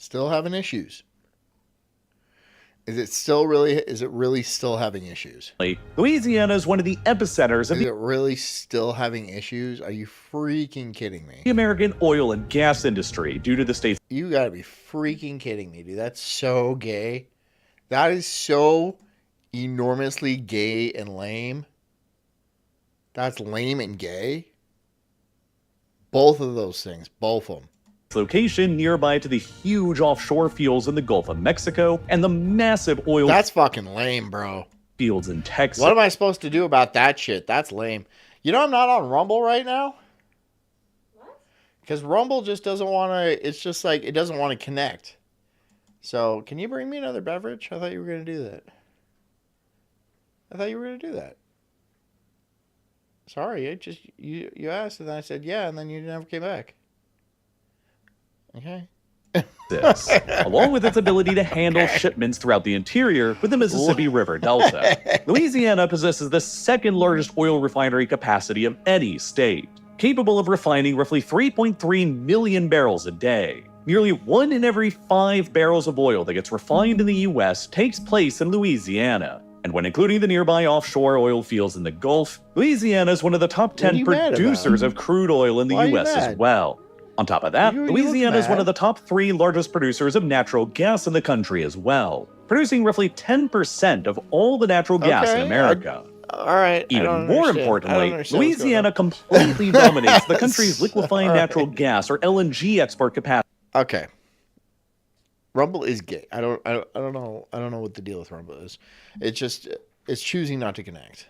Still having issues. Is it really still having issues? Louisiana is one of the epicenters of Is it really still having issues? Are you freaking kidding me? the American oil and gas industry due to the state's You gotta be freaking kidding me, dude. That's so gay. That is so enormously gay and lame. That's lame and gay. Both of those things. Both of them. location nearby to the huge offshore fields in the Gulf of Mexico and the massive oil That's fucking lame, bro. fields in Texas. What am I supposed to do about that shit? That's lame. You know I'm not on Rumble right now? What? Because Rumble just doesn't want to, it's just like, it doesn't want to connect. So, can you bring me another beverage? I thought you were going to do that. I thought you were going to do that. Sorry, you asked and then I said yeah, and then you never came back. Okay. This, along with its ability to handle shipments throughout the interior with the Mississippi River Delta. Louisiana possesses the second largest oil refinery capacity of any state, capable of refining roughly 3.3 million barrels a day. Nearly 1 in every 5 barrels of oil that gets refined in the U.S. takes place in Louisiana. And when including the nearby offshore oil fields in the Gulf, Louisiana is one of the top 10 producers of crude oil in the U.S. as well. On top of that, Louisiana is one of the top 3 largest producers of natural gas in the country as well, producing roughly 10% of all the natural gas in America. All right. Even more importantly, Louisiana completely dominates the country's liquefying natural gas or LNG export capacity. Okay. Rumble is gay. I don't know what the deal with Rumble is. It's choosing not to connect.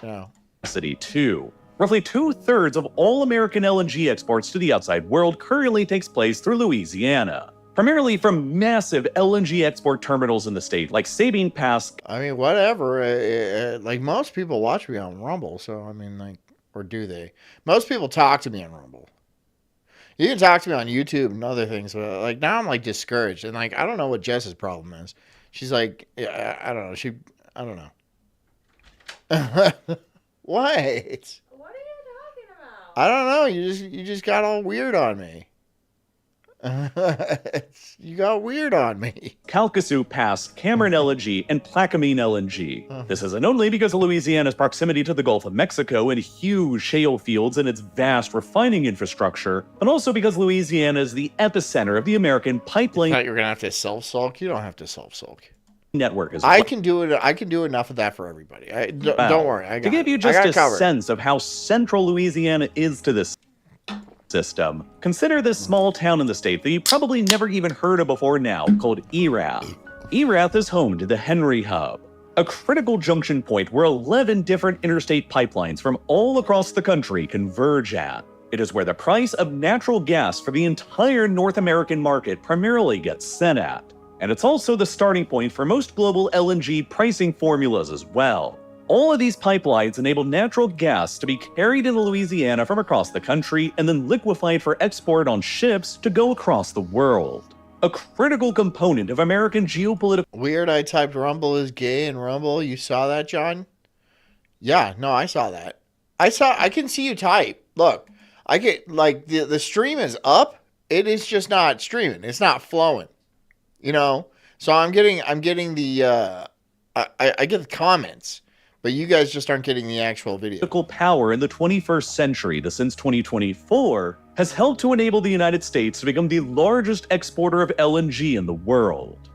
No. Capacity too. Roughly 2/3 of all American LNG exports to the outside world currently takes place through Louisiana, primarily from massive LNG export terminals in the state, like Sabine Pass. I mean, whatever. Like, most people watch me on Rumble, so I mean, like, or do they? Most people talk to me on Rumble. You can talk to me on YouTube and other things, but like now I'm like discouraged, and like I don't know what Jess's problem is. She's like, yeah, I don't know. I don't know. What? What are you talking about? I don't know. You just got all weird on me. You got weird on me. Calcasieu Pass, Cameron LNG, and Plaquemine LNG. This isn't only because of Louisiana's proximity to the Gulf of Mexico and huge shale fields and its vast refining infrastructure, but also because Louisiana is the epicenter of the American pipeline I thought you were gonna have to self-sulk. You don't have to self-sulk. network as I well. can do it. I can do enough of that for everybody. Don't worry. To give you just a sense of how central Louisiana is to this system, consider this small town in the state that you probably never even heard of before now, called Erath. Erath is home to the Henry Hub, a critical junction point where 11 different interstate pipelines from all across the country converge at. It is where the price of natural gas for the entire North American market primarily gets set at. And it's also the starting point for most global LNG pricing formulas as well. All of these pipelines enable natural gas to be carried into Louisiana from across the country and then liquefied for export on ships to go across the world. A critical component of American geopolitical. Weird. I typed Rumble is gay in Rumble. You saw that, John? Yeah. No, I saw that. I can see you type. Look, I get like the stream is up. It is just not streaming. It's not flowing. You know. So I'm getting the I get the comments. But you guys just aren't getting the actual video. Political power in the 21st century, since 2024, has helped to enable the United States to become the largest exporter of LNG in the world.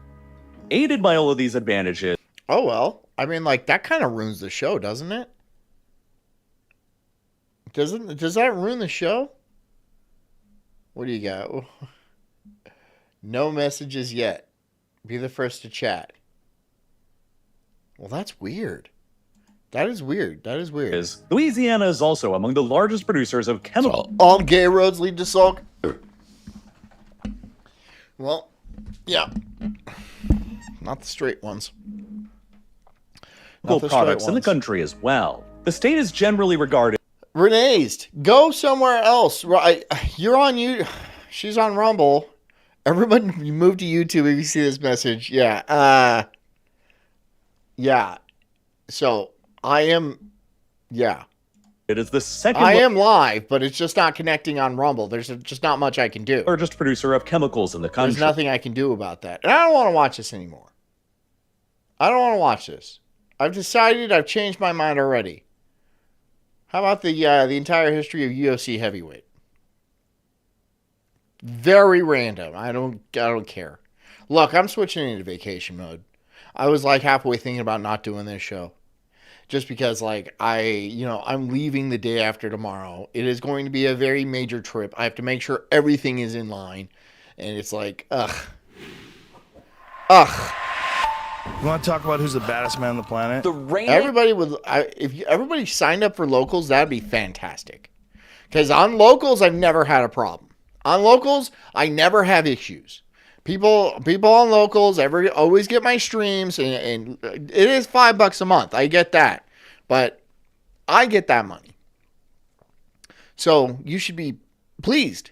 Aided by all of these advantages. Oh, well. I mean, like, that kind of ruins the show, doesn't it? Does that ruin the show? What do you got? No messages yet. Be the first to chat. Well, that's weird. That is weird. Louisiana is also among the largest producers of chemical. So all gay roads lead to Sulk. Well, yeah. Not the straight ones. Products in the country as well. The state is generally regarded. Renee's, go somewhere else. You're on you. She's on Rumble. Everybody move to YouTube if you see this message. Yeah. Yeah. So I am. Yeah. It is the second I am live, but it's just not connecting on Rumble. There's just not much I can do. largest producer of chemicals in the country. There's nothing I can do about that. And I don't want to watch this anymore. I don't want to watch this. I've decided. I've changed my mind already. How about the entire history of UFC heavyweight? Very random. I don't care. Look, I'm switching into vacation mode. I was like halfway thinking about not doing this show. Just because, like, I'm leaving the day after tomorrow. It is going to be a very major trip. I have to make sure everything is in line. And it's like, ugh. You want to talk about who's the baddest man on the planet? If everybody signed up for locals, that'd be fantastic. Because on locals, I've never had a problem. On locals, I never have issues. People on locals always get my streams, and it is $5 a month. I get that, but I get that money, so you should be pleased.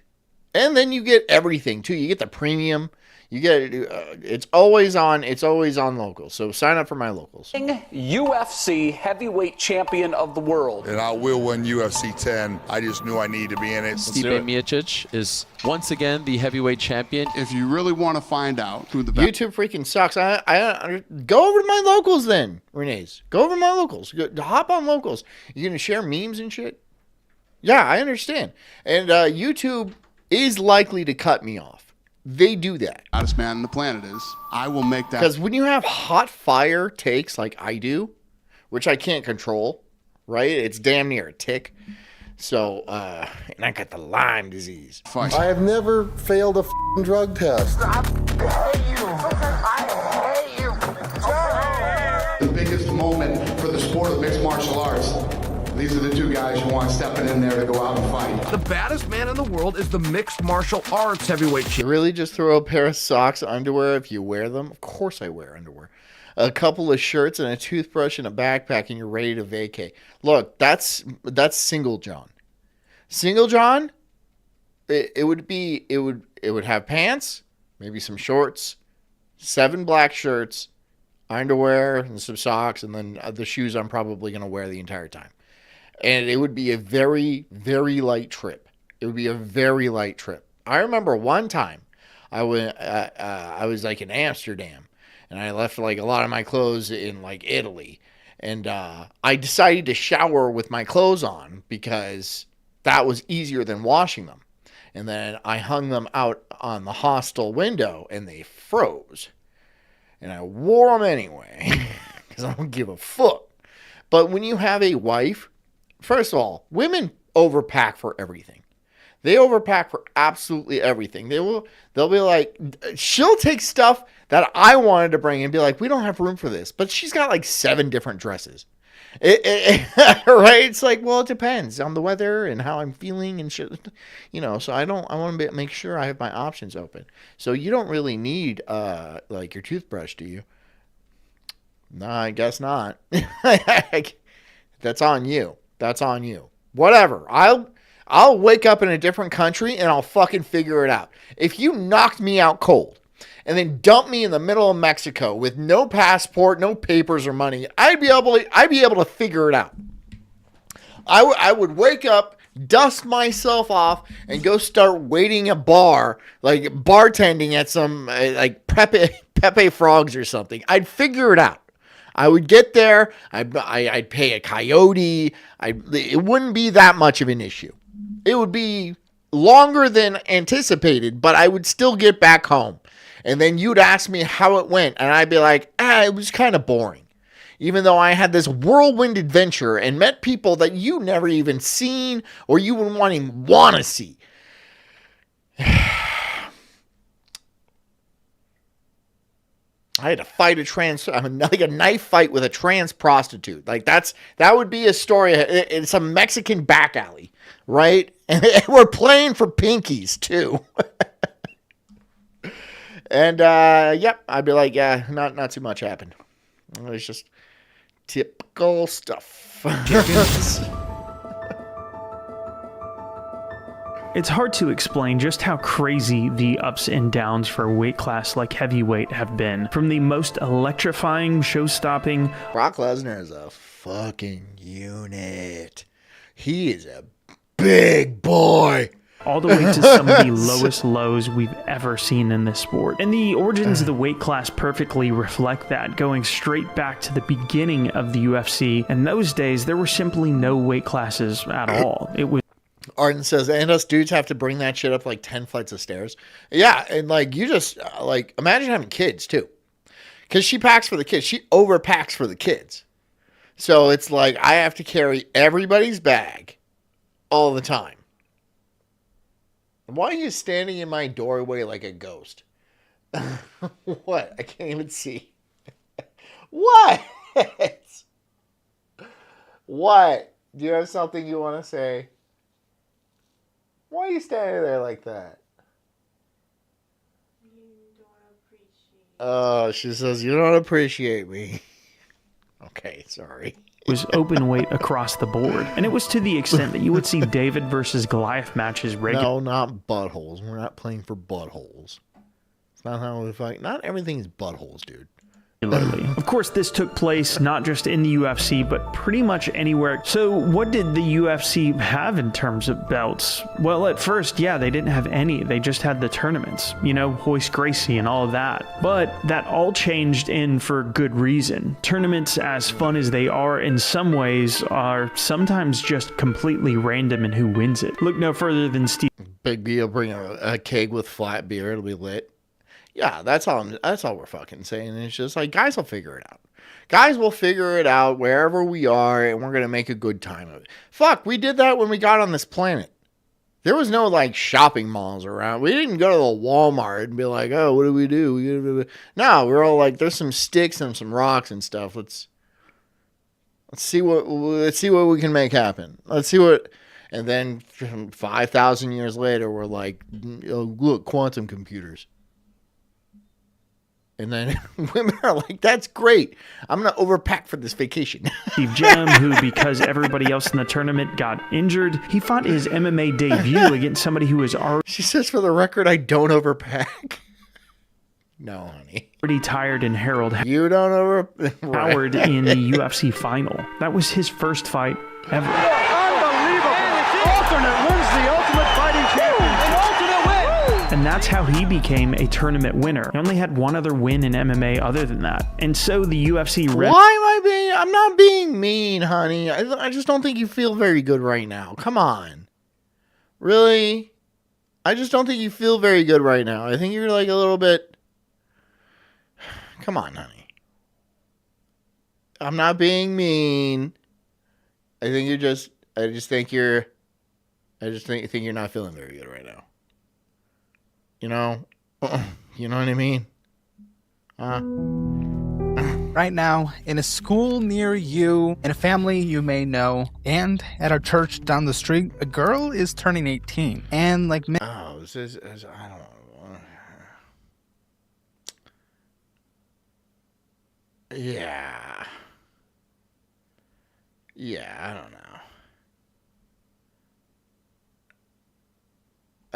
And then you get everything too. You get the premium. You get it's always on. It's always on locals. So sign up for my locals. UFC heavyweight champion of the world. And I will win UFC 10. I just knew I needed to be in it. Stipe Miocic is once again the heavyweight champion. If you really want to find out who the YouTube freaking sucks. I go over to my locals then, Renee's. Go over to my locals. Hop on locals. You're gonna share memes and shit. Yeah, I understand. And YouTube is likely to cut me off. They do that. baddest man on the planet is, I will make that. Because when you have hot fire takes like I do, which I can't control, right? It's damn near a tick. So, and I got the Lyme disease. Fight. I have never failed a drug test. The biggest moment for the sport of mixed martial arts. These are the two guys you want stepping in there to go out and fight. The baddest man in the world is the mixed martial arts heavyweight champion. You really just throw a pair of socks, underwear if you wear them? Of course I wear underwear. A couple of shirts and a toothbrush and a backpack and you're ready to vacate. Look, that's single John. Single John, it would have pants, maybe some shorts, 7 black shirts, underwear and some socks, and then the shoes I'm probably going to wear the entire time. And it would be a very, very light trip. It would be a very light trip. I remember one time I was like in Amsterdam, and I left like a lot of my clothes in like Italy, and I decided to shower with my clothes on because that was easier than washing them. And then I hung them out on the hostel window, and they froze. And I wore them anyway because I don't give a fuck. But when you have a wife, first of all, women overpack for everything. They overpack for absolutely everything. They'll be like, she'll take stuff that I wanted to bring and be like, we don't have room for this. But she's got like 7 different dresses. Right? It's like, well, it depends on the weather and how I'm feeling and shit. You know, so I want to make sure I have my options open. So you don't really need like your toothbrush, do you? No, I guess not. That's on you. That's on you. Whatever. I'll wake up in a different country and I'll fucking figure it out. If you knocked me out cold and then dumped me in the middle of Mexico with no passport, no papers or money, I'd be able to figure it out. I would wake up, dust myself off, and go start waiting a bar, like bartending at some like Pepe Frogs or something. I'd figure it out. I would get there. I'd pay a coyote. It wouldn't be that much of an issue. It would be longer than anticipated, but I would still get back home. And then you'd ask me how it went, and I'd be like, it was kind of boring. Even though I had this whirlwind adventure and met people that you never even seen or you wouldn't want to see. I had to fight like a knife fight with a trans prostitute. Like that would be a story. It's a Mexican back alley, right? And we're playing for pinkies too. And yep, I'd be like, yeah, not too much happened. It was just typical stuff. It's hard to explain just how crazy the ups and downs for a weight class like heavyweight have been. From the most electrifying, show-stopping... Brock Lesnar is a fucking unit. He is a big boy. All the way to some of the lowest lows we've ever seen in this sport. And the origins of the weight class perfectly reflect that, going straight back to the beginning of the UFC. In those days, there were simply no weight classes at all. It was Arden says, and us dudes have to bring that shit up like 10 flights of stairs. Yeah, and like you just like imagine having kids too. Because she packs for the kids. She overpacks for the kids. So it's like I have to carry everybody's bag all the time. Why are you standing in my doorway like a ghost? What? I can't even see. What? What? Do you have something you want to say? Why are you standing there like that? You don't appreciate. Oh, she says, you don't appreciate me. Okay, sorry. was open weight across the board. And it was to the extent that you would see David versus Goliath matches regularly. No, not buttholes. We're not playing for buttholes. It's not how we fight. Not everything's buttholes, dude. Of course, this took place not just in the UFC, but pretty much anywhere. So what did the UFC have in terms of belts? Well, at first, yeah, they didn't have any. They just had the tournaments, you know, Royce Gracie and all of that. But that all changed in for good reason. Tournaments, as fun as they are in some ways, are sometimes just completely random in who wins it. Look no further than Steve. Big B will bring a keg with flat beer. It'll be lit. Yeah, that's all we're fucking saying. It's just like, guys will figure it out. Guys will figure it out wherever we are, and we're going to make a good time of it. Fuck, we did that when we got on this planet. There was no, like, shopping malls around. We didn't go to the Walmart and be like, oh, what do we do? No, we're all like, there's some sticks and some rocks and stuff. Let's see what we can make happen. Let's see what... And then 5,000 years later, we're like, oh, look, quantum computers. And then women are like, that's great. I'm going to overpack for this vacation. Steve Jam, who, because everybody else in the tournament got injured, he fought his MMA debut against somebody who was already... She says, for the record, I don't overpack. No, honey. Pretty tired, and Harold You don't Howard in the UFC final. That was his first fight ever. Alternate wins the Ultimate Fighting Championship. An alternate win! And that's how he became a tournament winner. He only had one other win in MMA other than that. And so the UFC... I'm not being mean, honey. I just don't think you feel very good right now. Come on. Really? I just don't think you feel very good right now. I think you're like a little bit... Come on, honey. I'm not being mean. I think think you're not feeling very good right now. You know what I mean? Right now, in a school near you, in a family you may know, and at our church down the street, a girl is turning 18. And like... I don't know. Yeah. Yeah, I don't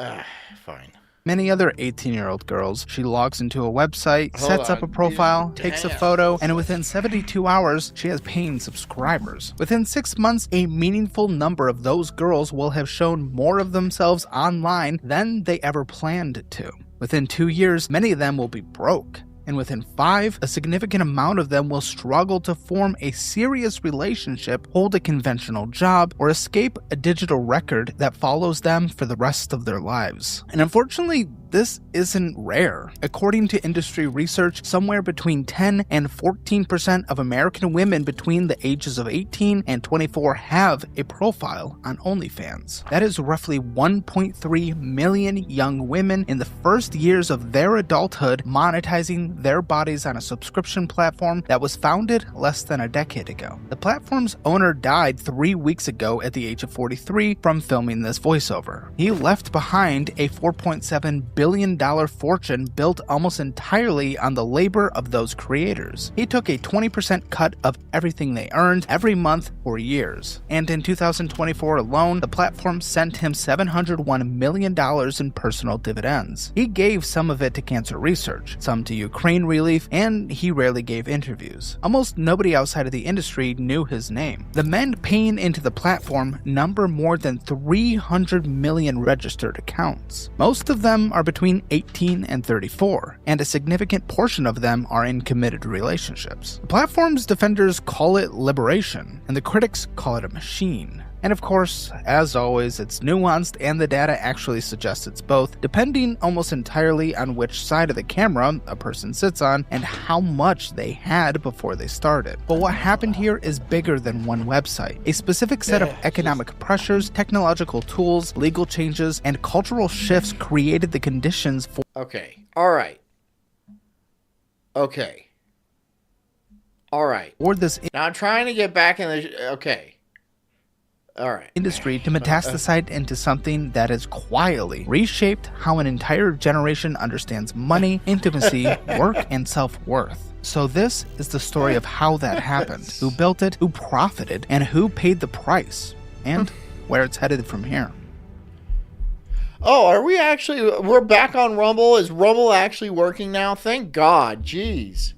know. Fine. Many other 18-year-old girls, she logs into a website, sets up a profile, takes a photo, and within 72 hours, she has paying subscribers. Within 6 months, a meaningful number of those girls will have shown more of themselves online than they ever planned to. Within 2 years, many of them will be broke. And within 5, a significant amount of them will struggle to form a serious relationship, hold a conventional job, or escape a digital record that follows them for the rest of their lives. And unfortunately, this isn't rare. According to industry research, somewhere between 10 and 14% of American women between the ages of 18 and 24 have a profile on OnlyFans. That is roughly 1.3 million young women in the first years of their adulthood monetizing their bodies on a subscription platform that was founded less than a decade ago. The platform's owner died 3 weeks ago at the age of 43 from filming this voiceover. He left behind a $4.7 multi-billion-dollar fortune built almost entirely on the labor of those creators. He took a 20% cut of everything they earned every month for years. And in 2024 alone, the platform sent him $701 million in personal dividends. He gave some of it to cancer research, some to Ukraine relief, and he rarely gave interviews. Almost nobody outside of the industry knew his name. The men paying into the platform number more than 300 million registered accounts. Most of them are between 18 and 34, and a significant portion of them are in committed relationships. The platform's defenders call it liberation, and the critics call it a machine. And of course, as always, it's nuanced and the data actually suggests it's both, depending almost entirely on which side of the camera a person sits on and how much they had before they started. But what happened here is bigger than one website. A specific set of economic pressures, technological tools, legal changes, and cultural shifts created the conditions for— Okay. All right. Okay. All right. Or this now I'm trying to get back in the... Okay. All right. Industry to metastasize into something that has quietly reshaped how an entire generation understands money, intimacy, work, and self-worth. So this is the story of how that happened, who built it, who profited, and who paid the price, and where it's headed from here. Oh, are we actually... We're back on Rumble? Is Rumble actually working now? Thank God. Jeez.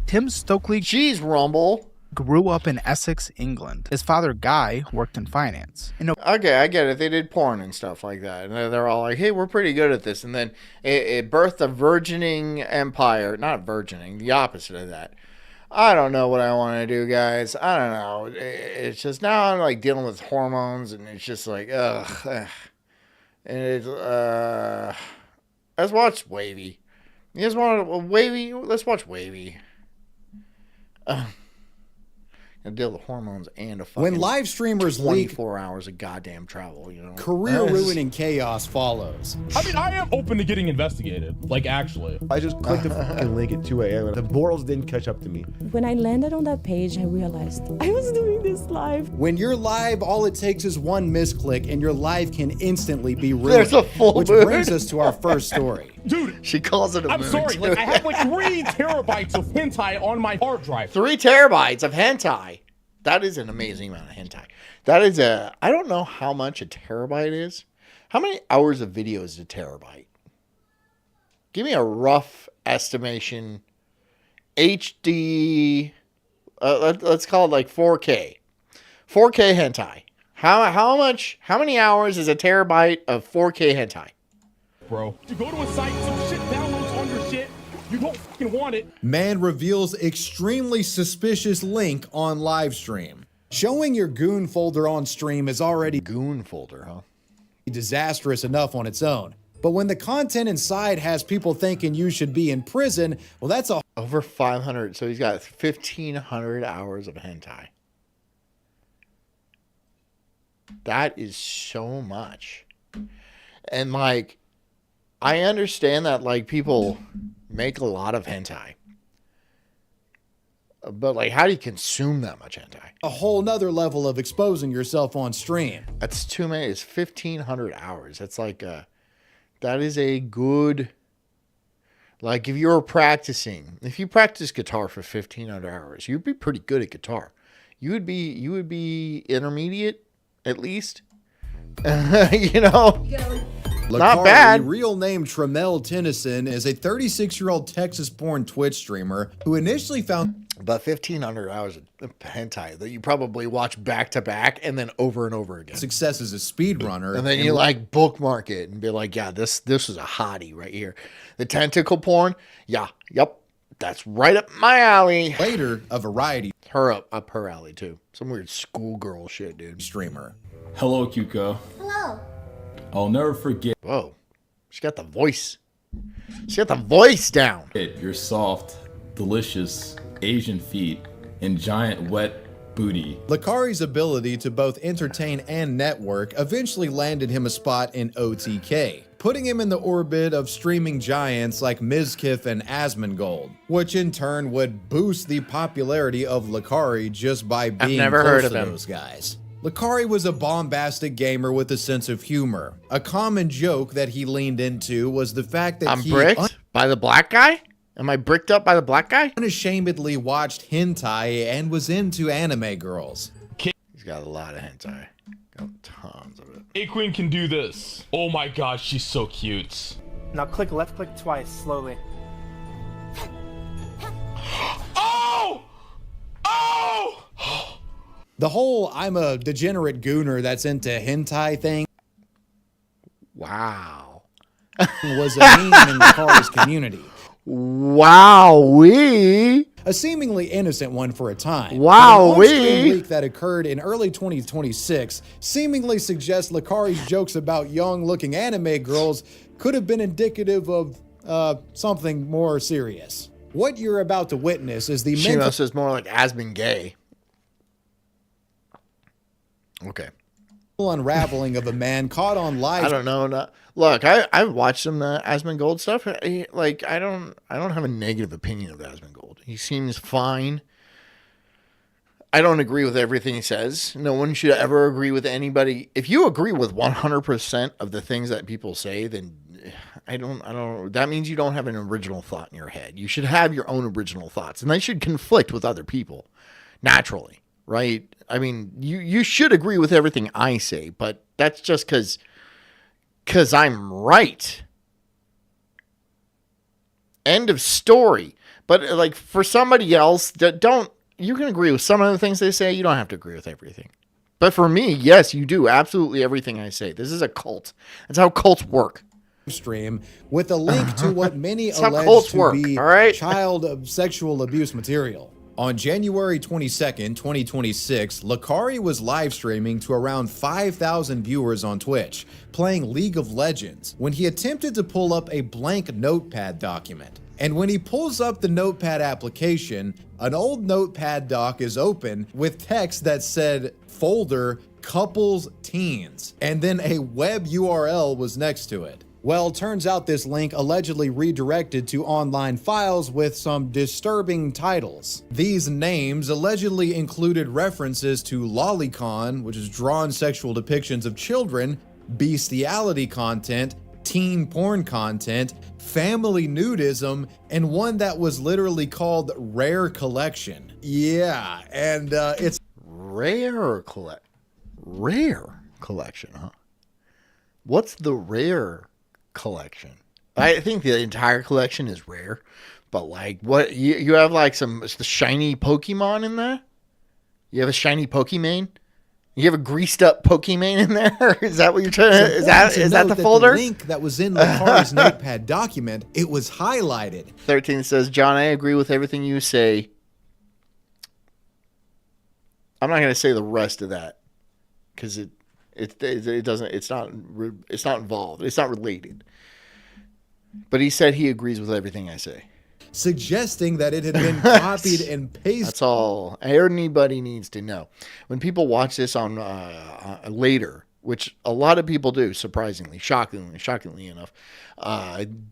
Tim Stokely... Jeez, Rumble. Grew up in Essex, England. His father, Guy, worked in finance. Okay, I get it. They did porn and stuff like that. And they're all like, hey, we're pretty good at this. And then it birthed a burgeoning empire. Not burgeoning, the opposite of that. I don't know what I want to do, guys. I don't know. It's just now I'm like dealing with hormones and it's just like, ugh. And it's, let's watch Wavy. You guys want Wavy? Let's watch Wavy. And deal with hormones and a fucking when live streamers 24 hours of goddamn travel, you know. Career ruining chaos follows. I mean, I am open to getting investigated. Like, actually. I just clicked the fucking link at 2 a.m. The morals didn't catch up to me. When I landed on that page, I realized I was doing this live. When you're live, all it takes is one misclick and your live can instantly be ruined. There's a full Which moon. brings us to our first story. Dude, she calls it a I'm moon. sorry, like I have like 3 terabytes of hentai on my hard drive. 3 terabytes of hentai. That is an amazing amount of hentai. That is I don't know how much a terabyte is. How many hours of video is a terabyte? Give me a rough estimation. HD, let's call it like 4K. 4K hentai. How many hours is a terabyte of 4K hentai? Bro, you go to a site, some shit downloads on your shit, you don't fucking want it. Man reveals extremely suspicious link on live stream. Showing your goon folder on stream is already goon folder, huh? Disastrous enough on its own. But when the content inside has people thinking you should be in prison, well, that's a over 500. So he's got 1,500 hours of hentai. That is so much. And like, I understand that like people make a lot of hentai. But like, how do you consume that much hentai? a whole nother level of exposing yourself on stream. That's too many. It's 1,500 hours. That's like that is a good, like if you were practicing, if you practice guitar for 1,500 hours, you'd be pretty good at guitar. You would be intermediate at least. You know, not bad. Real name Tremel Tennyson is a 36-year-old Texas porn Twitch streamer who initially found about 1,500 hours of hentai that you probably watch back to back and then over and over again. Success as a speedrunner. And then you like bookmark it and be like, yeah, this is a hottie right here. The tentacle porn, yeah, yep, that's right up my alley. Later, a variety. Her up her alley too. Some weird schoolgirl shit, dude. Streamer. Hello, Cuco. Hello. I'll never forget. Whoa, she got the voice. She got the voice down. Your soft, delicious Asian feet and giant wet booty. Lakari's ability to both entertain and network eventually landed him a spot in OTK, putting him in the orbit of streaming giants like Mizkif and Asmongold, which in turn would boost the popularity of Lakari just by being I've never close heard of to him. those guys. Licari was a bombastic gamer with a sense of humor. A common joke that he leaned into was the fact that I'm bricked by the black guy? Am I bricked up by the black guy? Unashamedly watched hentai and was into anime girls. He's got a lot of hentai. Got tons of it. A-Queen can do this. Oh my gosh, she's so cute. Now click left click twice, slowly. Oh! Oh! The whole I'm a degenerate gooner that's into hentai thing. Wow. Was a meme in Licari's community. Wowee. A seemingly innocent one for a time. Wowee. But a leak that occurred in early 2026 seemingly suggests Licari's jokes about young-looking anime girls could have been indicative of something more serious. What you're about to witness is the Shimos says more like Asmon gay. Okay. unraveling of a man caught on live. I don't know. Look, I've watched some Asmongold stuff. I don't have a negative opinion of Asmongold. He seems fine. I don't agree with everything he says. No one should ever agree with anybody. If you agree with 100% of the things that people say, then I don't. That means you don't have an original thought in your head. You should have your own original thoughts, and they should conflict with other people naturally, right? I mean, you should agree with everything I say, but that's just because I'm right. End of story. But like for somebody else, you can agree with some of the things they say. You don't have to agree with everything. But for me, yes, you do. Absolutely everything I say. This is a cult. That's how cults work. Stream with a link to what many allege to be child sexual abuse material. On January 22nd, 2026, Licari was live streaming to around 5,000 viewers on Twitch, playing League of Legends, when he attempted to pull up a blank notepad document. And when he pulls up the notepad application, an old notepad doc is open with text that said folder couples teens, and then a web URL was next to it. Well, turns out this link allegedly redirected to online files with some disturbing titles. These names allegedly included references to lolicon, which is drawn sexual depictions of children, bestiality content, teen porn content, family nudism, and one that was literally called Rare Collection. Yeah, and it's Rare Collection, huh? What's the Rare Collection? I think the entire collection is rare, but like what you have like some shiny Pokemon in there? You have a shiny Pokemon? You have a greased up Pokemon in there? Is that what you're trying to? Is that the folder? The link that was in Licari's notepad document, it was highlighted. 13 says, John, I agree with everything you say. I'm not going to say the rest of that because it doesn't. It's not involved. It's not related. But he said he agrees with everything I say, suggesting that it had been copied and pasted. That's all anybody needs to know. When people watch this on later, which a lot of people do, surprisingly, shockingly enough,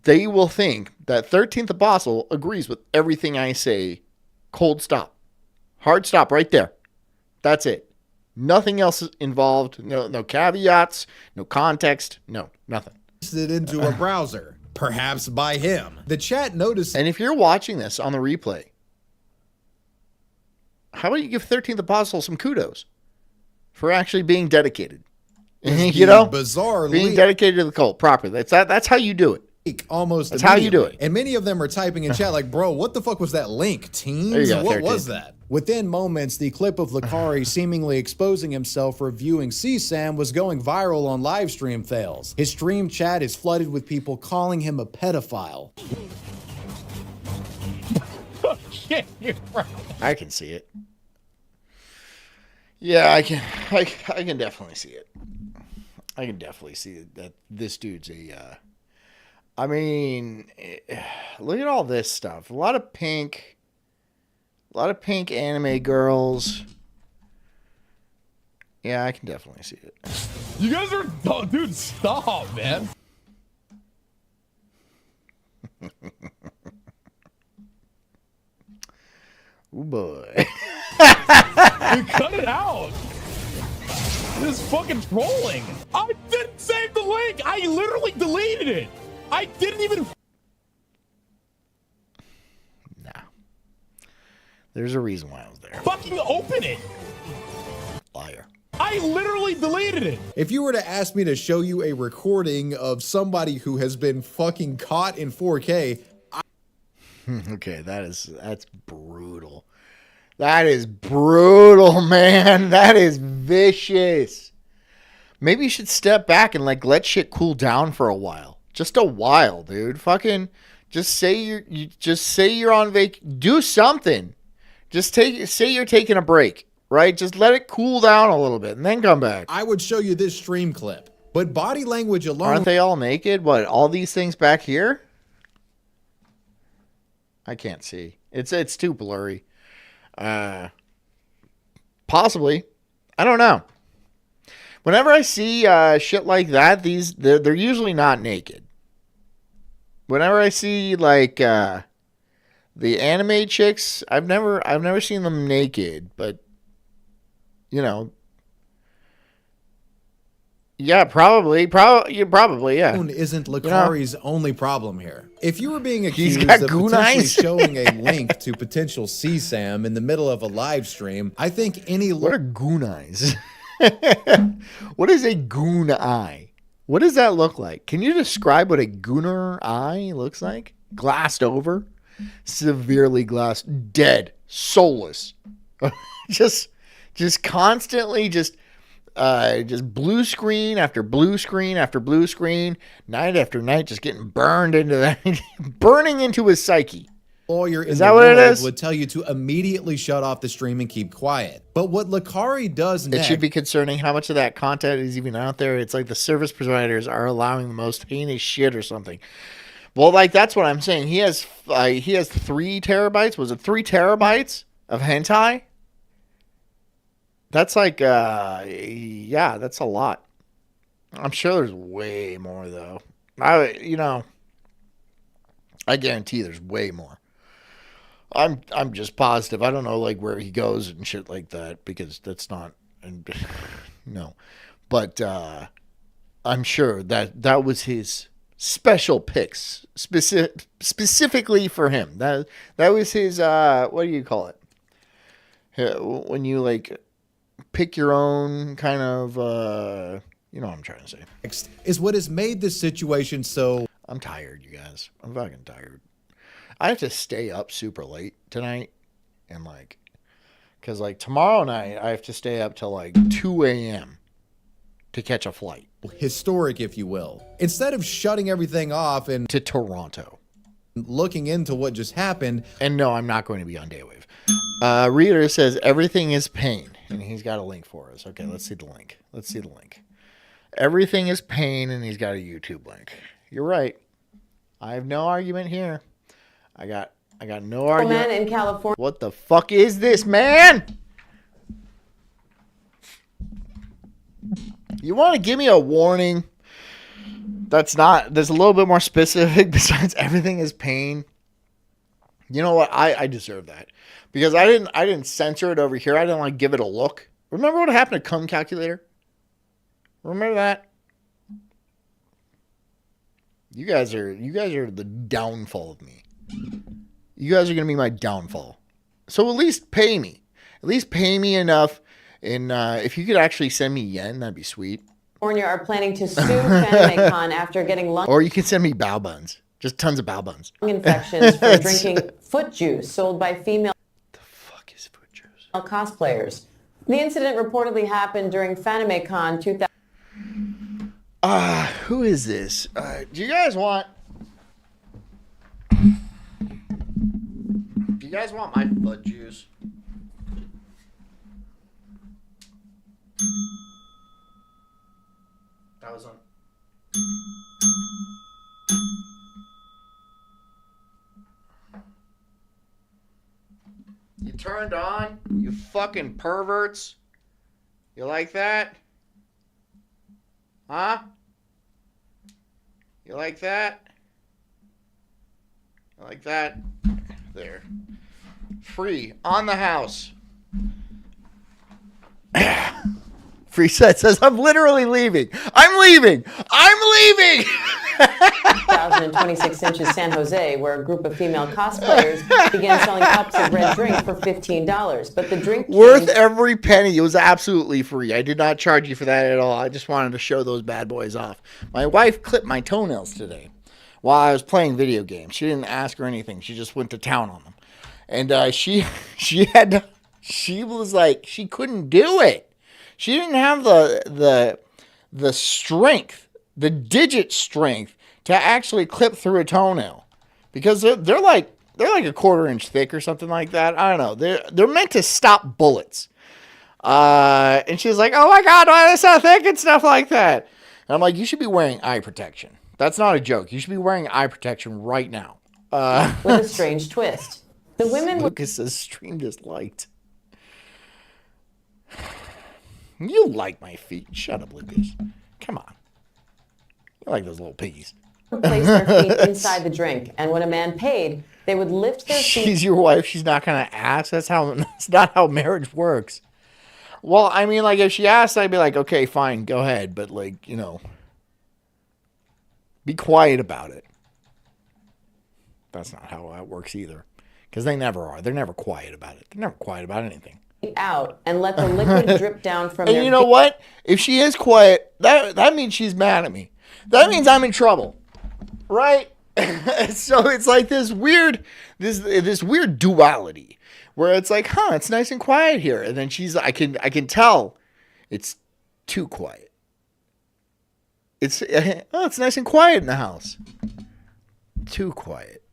they will think that 13th Apostle agrees with everything I say. Cold stop. Hard stop right there. That's it. Nothing else is involved. No caveats, no context, no, nothing. It into a browser. Perhaps by him. The chat noticed. And if you're watching this on the replay, how about you give 13th Apostle some kudos for actually being dedicated? Bizarre being dedicated to the cult properly. That's how you do it. Almost that's how you do it. And many of them are typing in chat like, bro, what the fuck was that link? Teens? What was that? Within moments, the clip of Licari seemingly exposing himself for viewing CSAM was going viral on live stream fails. His stream chat is flooded with people calling him a pedophile. I can see it. Yeah, I can definitely see it. I can definitely see that this dude's a I mean, look at all this stuff. A lot of pink anime girls. Yeah, I can definitely see it. You guys are, dude, stop, man. Oh boy. Dude, cut it out. This is fucking trolling. I didn't save the link. I literally deleted it. I didn't even. Nah. There's a reason why I was there. Fucking open it. Liar. I literally deleted it. If you were to ask me to show you a recording of somebody who has been fucking caught in 4K, okay, that's brutal. That is brutal, man. That is vicious. Maybe you should step back and like let shit cool down for a while. Just a while, dude. Fucking just say you're on do something. Say you're taking a break. Right? Just let it cool down a little bit and then come back. I would show you this stream clip. But body language alone... Aren't they all naked? What, all these things back here? I can't see. It's too blurry. Possibly. I don't know. Whenever I see shit like that, they're usually not naked. Whenever I see like the anime chicks, I've never seen them naked, but you know, yeah, probably, yeah. Isn't Licari's only problem here. If you were being accused got of goon potentially eyes. showing a link to potential CSAM in the middle of a live stream, I think any... What are goon eyes? What is a goon eye? What does that look like? Can you describe what a gooner eye looks like? Glassed over, severely glassed, dead, soulless, just constantly just blue screen after blue screen after blue screen, night after night, just getting burned into that, burning into his psyche. Lawyer is that what it is? Would tell you to immediately shut off the stream and keep quiet. But what Licari does next... It should be concerning how much of that content is even out there. It's like the service providers are allowing the most heinous shit or something. Well, like that's what I'm saying. He has 3 terabytes. Was it 3 terabytes of hentai? That's like, yeah, that's a lot. I'm sure there's way more though. I guarantee there's way more. I'm just positive. I don't know like where he goes and shit like that because that's not, no, but I'm sure that was his special picks specifically for him. That was his what do you call it? When you like pick your own kind of, you know what I'm trying to say. Next is what has made this situation so... I'm tired, you guys. I'm fucking tired. I have to stay up super late tonight. And like, because like tomorrow night, I have to stay up till like 2 a.m. to catch a flight. Historic, if you will. Instead of shutting everything off and... To Toronto. Looking into what just happened. And no, I'm not going to be on Daywave. Reader says everything is pain. And he's got a link for us. Okay, let's see the link. Everything is pain, and he's got a YouTube link. You're right. I have no argument here. I got no argument. Man in California. What the fuck is this, man? You want to give me a warning? There's a little bit more specific besides everything is pain. You know what? I deserve that. Because I didn't censor it over here. I didn't like give it a look. Remember what happened to Cum Calculator? Remember that? You guys are the downfall of me. You guys are gonna be my downfall. So at least pay me. At least pay me enough. And if you could actually send me yen, that'd be sweet. California are planning to sue FanamaCon after getting lung. Or you can send me bao buns. Just tons of bao buns. Infections from drinking foot juice sold by female. The fuck is foot juice? Cosplayers. The incident reportedly happened during FanamaCon 2000. Who is this? Do you guys want my foot juice? That was on. You turned on? You fucking perverts? You like that? Huh? You like that? You like that? There. Free. On the house. Reset says, I'm literally leaving. I'm leaving. 1,026 inches San Jose, where a group of female cosplayers began selling cups of red drink for $15. But the drink worth every penny. It was absolutely free. I did not charge you for that at all. I just wanted to show those bad boys off. My wife clipped my toenails today while I was playing video games. She didn't ask or anything. She just went to town on them. And she was like, she couldn't do it. She didn't have the strength, the digit strength to actually clip through a toenail, because they're like a quarter-inch thick or something like that. I don't know. They're meant to stop bullets. And she's like, "Oh my God, why are they so thick and stuff like that?" And I'm like, "You should be wearing eye protection. That's not a joke. You should be wearing eye protection right now." With a strange twist. The women. Lucas says stream disliked. You like my feet. Shut up, Lucas. Come on. You like those little piggies. Place their feet inside the drink, and when a man paid, they would lift their feet. She's your wife. She's not going to ask. That's not how marriage works. Well, I mean, like, if she asked, I'd be like, okay, fine, go ahead. But, like, be quiet about it. That's not how that works either. Because they never are. They're never quiet about it. They're never quiet about anything. Out and let the liquid drip down from their. And you know what? If she is quiet, that means she's mad at me. That means I'm in trouble, right? So it's like this weird duality where it's like, it's nice and quiet here, and then I can tell it's too quiet. It's nice and quiet in the house. Too quiet.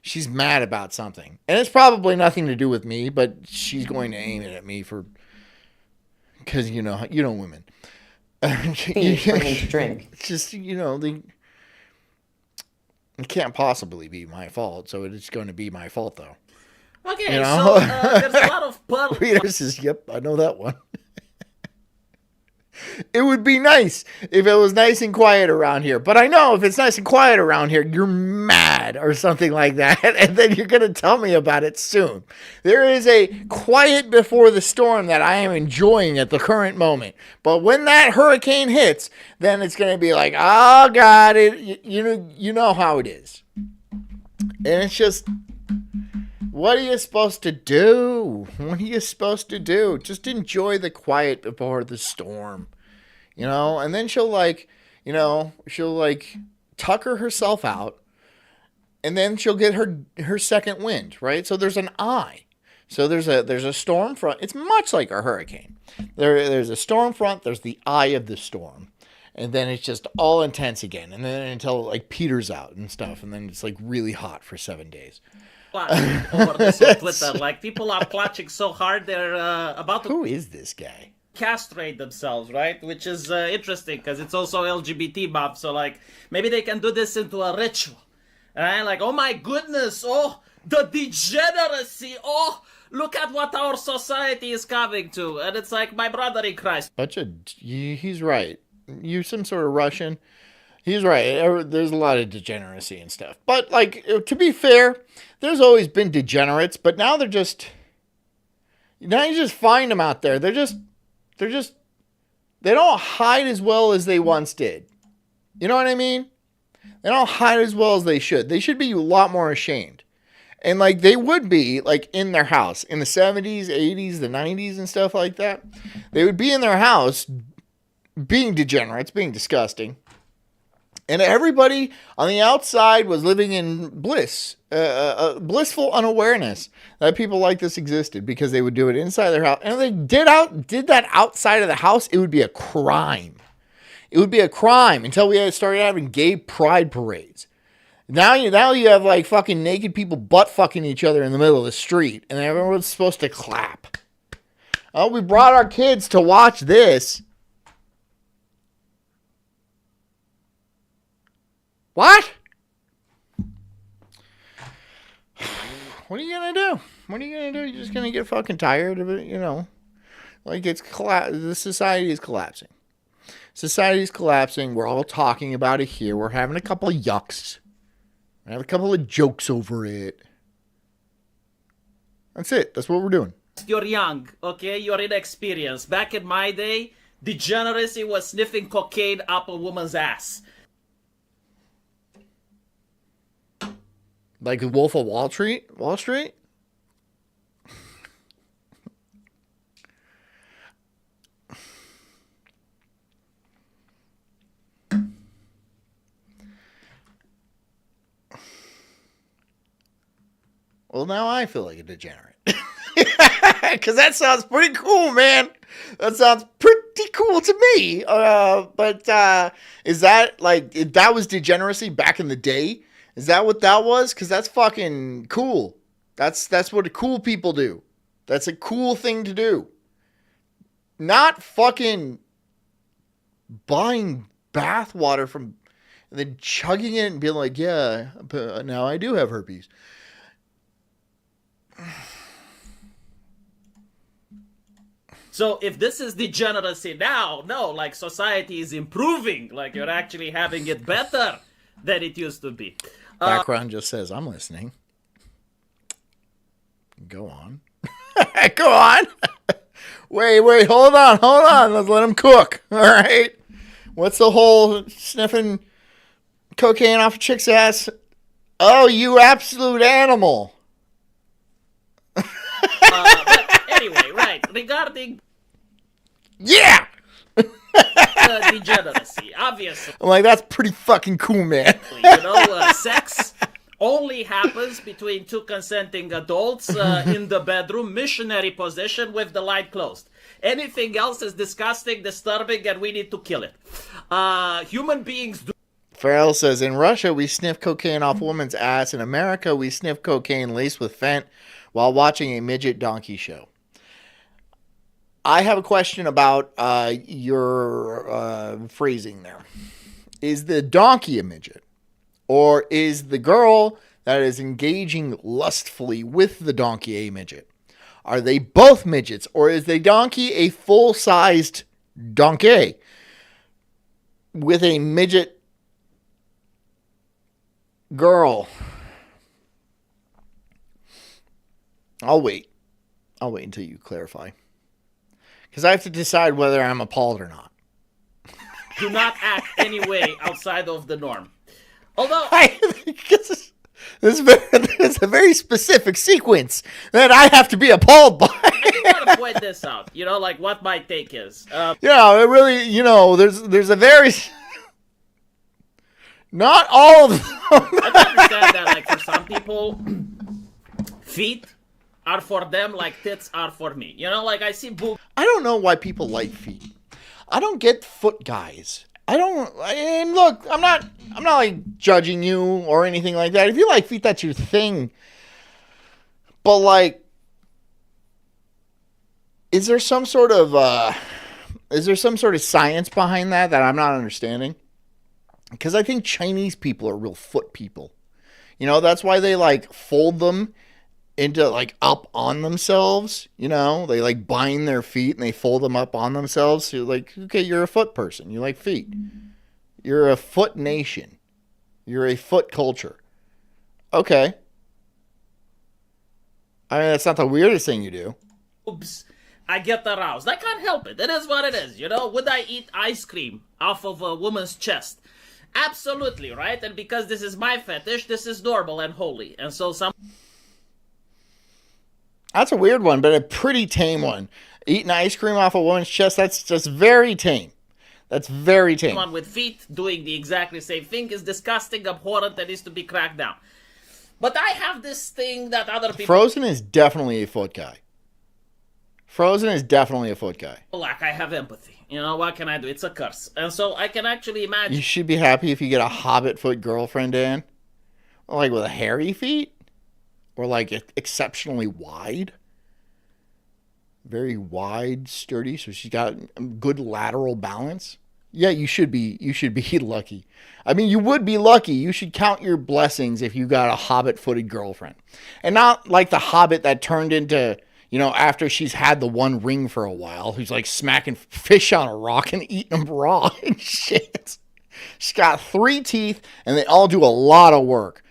She's mad about something. And it's probably nothing to do with me, but she's going to aim it at me because you know women. Feed for him to drink. It's just, it can't possibly be my fault, so it's going to be my fault, though. Okay, so there's a lot of Reader says, yep, I know that one. It would be nice if it was nice and quiet around here. But I know if it's nice and quiet around here, you're mad or something like that. And then you're going to tell me about it soon. There is a quiet before the storm that I am enjoying at the current moment. But when that hurricane hits, then it's going to be like, oh, God, you know how it is. And it's just, what are you supposed to do? What are you supposed to do? Just enjoy the quiet before the storm. And then she'll tucker herself out, and then she'll get her second wind, right? So there's an eye. So there's a storm front. It's much like a hurricane. There's a storm front, there's the eye of the storm. And then it's just all intense again. And then until it like peters out and stuff, and then it's like really hot for 7 days. Over this on Twitter, like people are clutching so hard they're about to. Who is this guy? Castrate themselves, right? Which is interesting because it's also LGBT mob. So like maybe they can do this into a ritual, right? Like, oh my goodness, oh the degeneracy, oh look at what our society is coming to, and it's like, my brother in Christ. He's right. You some sort of Russian. He's right. There's a lot of degeneracy and stuff. But, like, to be fair, there's always been degenerates, but now you just find them out there. They don't hide as well as they once did. You know what I mean? They don't hide as well as they should. They should be a lot more ashamed. And, like, they would be, like, in their house in the 70s, 80s, the 90s and stuff like that. They would be in their house being degenerates, being disgusting. And everybody on the outside was living in bliss, blissful unawareness that people like this existed, because they would do it inside their house. And if they did that outside of the house, it would be a crime. It would be a crime until we started having gay pride parades. Now you have like fucking naked people butt fucking each other in the middle of the street, and everyone's supposed to clap. Oh, we brought our kids to watch this. What? What are you going to do? What are you going to do? You're just going to get fucking tired of it, Like, the society is collapsing. Society is collapsing. We're all talking about it here. We're having a couple of yucks. We're having a couple of jokes over it. That's it. That's what we're doing. You're young, okay? You're inexperienced. Back in my day, degeneracy was sniffing cocaine up a woman's ass. Like the Wolf of Wall Street? Wall Street? Well, now I feel like a degenerate. Because that sounds pretty cool, man. That sounds pretty cool to me. But is that like, if that was degeneracy back in the day? Is that what that was? Because that's fucking cool. That's what the cool people do. That's a cool thing to do. Not fucking buying bath water from, and then chugging it and being like, yeah, now I do have herpes. So if this is degeneracy now, no, like society is improving. Like you're actually having it better than it used to be. Background just says, I'm listening. Go on. Go on. Wait, hold on. Let's let him cook. All right. What's the whole sniffing cocaine off a chick's ass? Oh, you absolute animal. But anyway, right, regarding yeah, degeneracy, obviously. I'm like, that's pretty fucking cool, man. Sex only happens between two consenting adults in the bedroom, missionary position with the light closed. Anything else is disgusting, disturbing, and we need to kill it. Human beings do. Farrell says, in Russia, we sniff cocaine off a woman's ass. In America, we sniff cocaine laced with fent while watching a midget donkey show. I have a question about your phrasing there. Is the donkey a midget? Or is the girl that is engaging lustfully with the donkey a midget? Are they both midgets? Or is the donkey a full-sized donkey with a midget girl? I'll wait until you clarify. Because I have to decide whether I'm appalled or not. Do not act any way outside of the norm. Although... This is a very specific sequence that I have to be appalled by. I want to point this out. You know, like what my take is. Yeah, it really, there's a very... Not all of them. I understand that, like, for some people, feet are for them like tits are for me. You know, like, I see boob. I don't know why people like feet. I don't get foot guys. And look, I'm not like judging you or anything like that. If you like feet, that's your thing. But like, is there some sort of science behind that I'm not understanding? Because I think Chinese people are real foot people. That's why they like fold them into like up on themselves. They like bind their feet and they fold them up on themselves. So you're like, okay, you're a foot person. You like feet. You're a foot nation. You're a foot culture. Okay. I mean, that's not the weirdest thing you do. Oops. I get aroused. I can't help it. It is what it is. Would I eat ice cream off of a woman's chest? Absolutely, right? And because this is my fetish, this is normal and holy. And so That's a weird one, but a pretty tame one. Eating ice cream off a woman's chest, that's just very tame. That's very tame. Someone with feet doing the exactly same thing is disgusting, abhorrent, and needs to be cracked down. But I have this thing that other people... Frozen is definitely a foot guy. Like, I have empathy. What can I do? It's a curse. And so I can actually imagine... You should be happy if you get a hobbit foot girlfriend, Dan. Like with a hairy feet? Or like exceptionally wide? Very wide, sturdy, so she's got good lateral balance. Yeah, you should be lucky. I mean, you would be lucky. You should count your blessings if you got a hobbit-footed girlfriend. And not like the hobbit that turned into... after she's had the one ring for a while, who's like smacking fish on a rock and eating them raw and shit. She's got 3 teeth, and they all do a lot of work.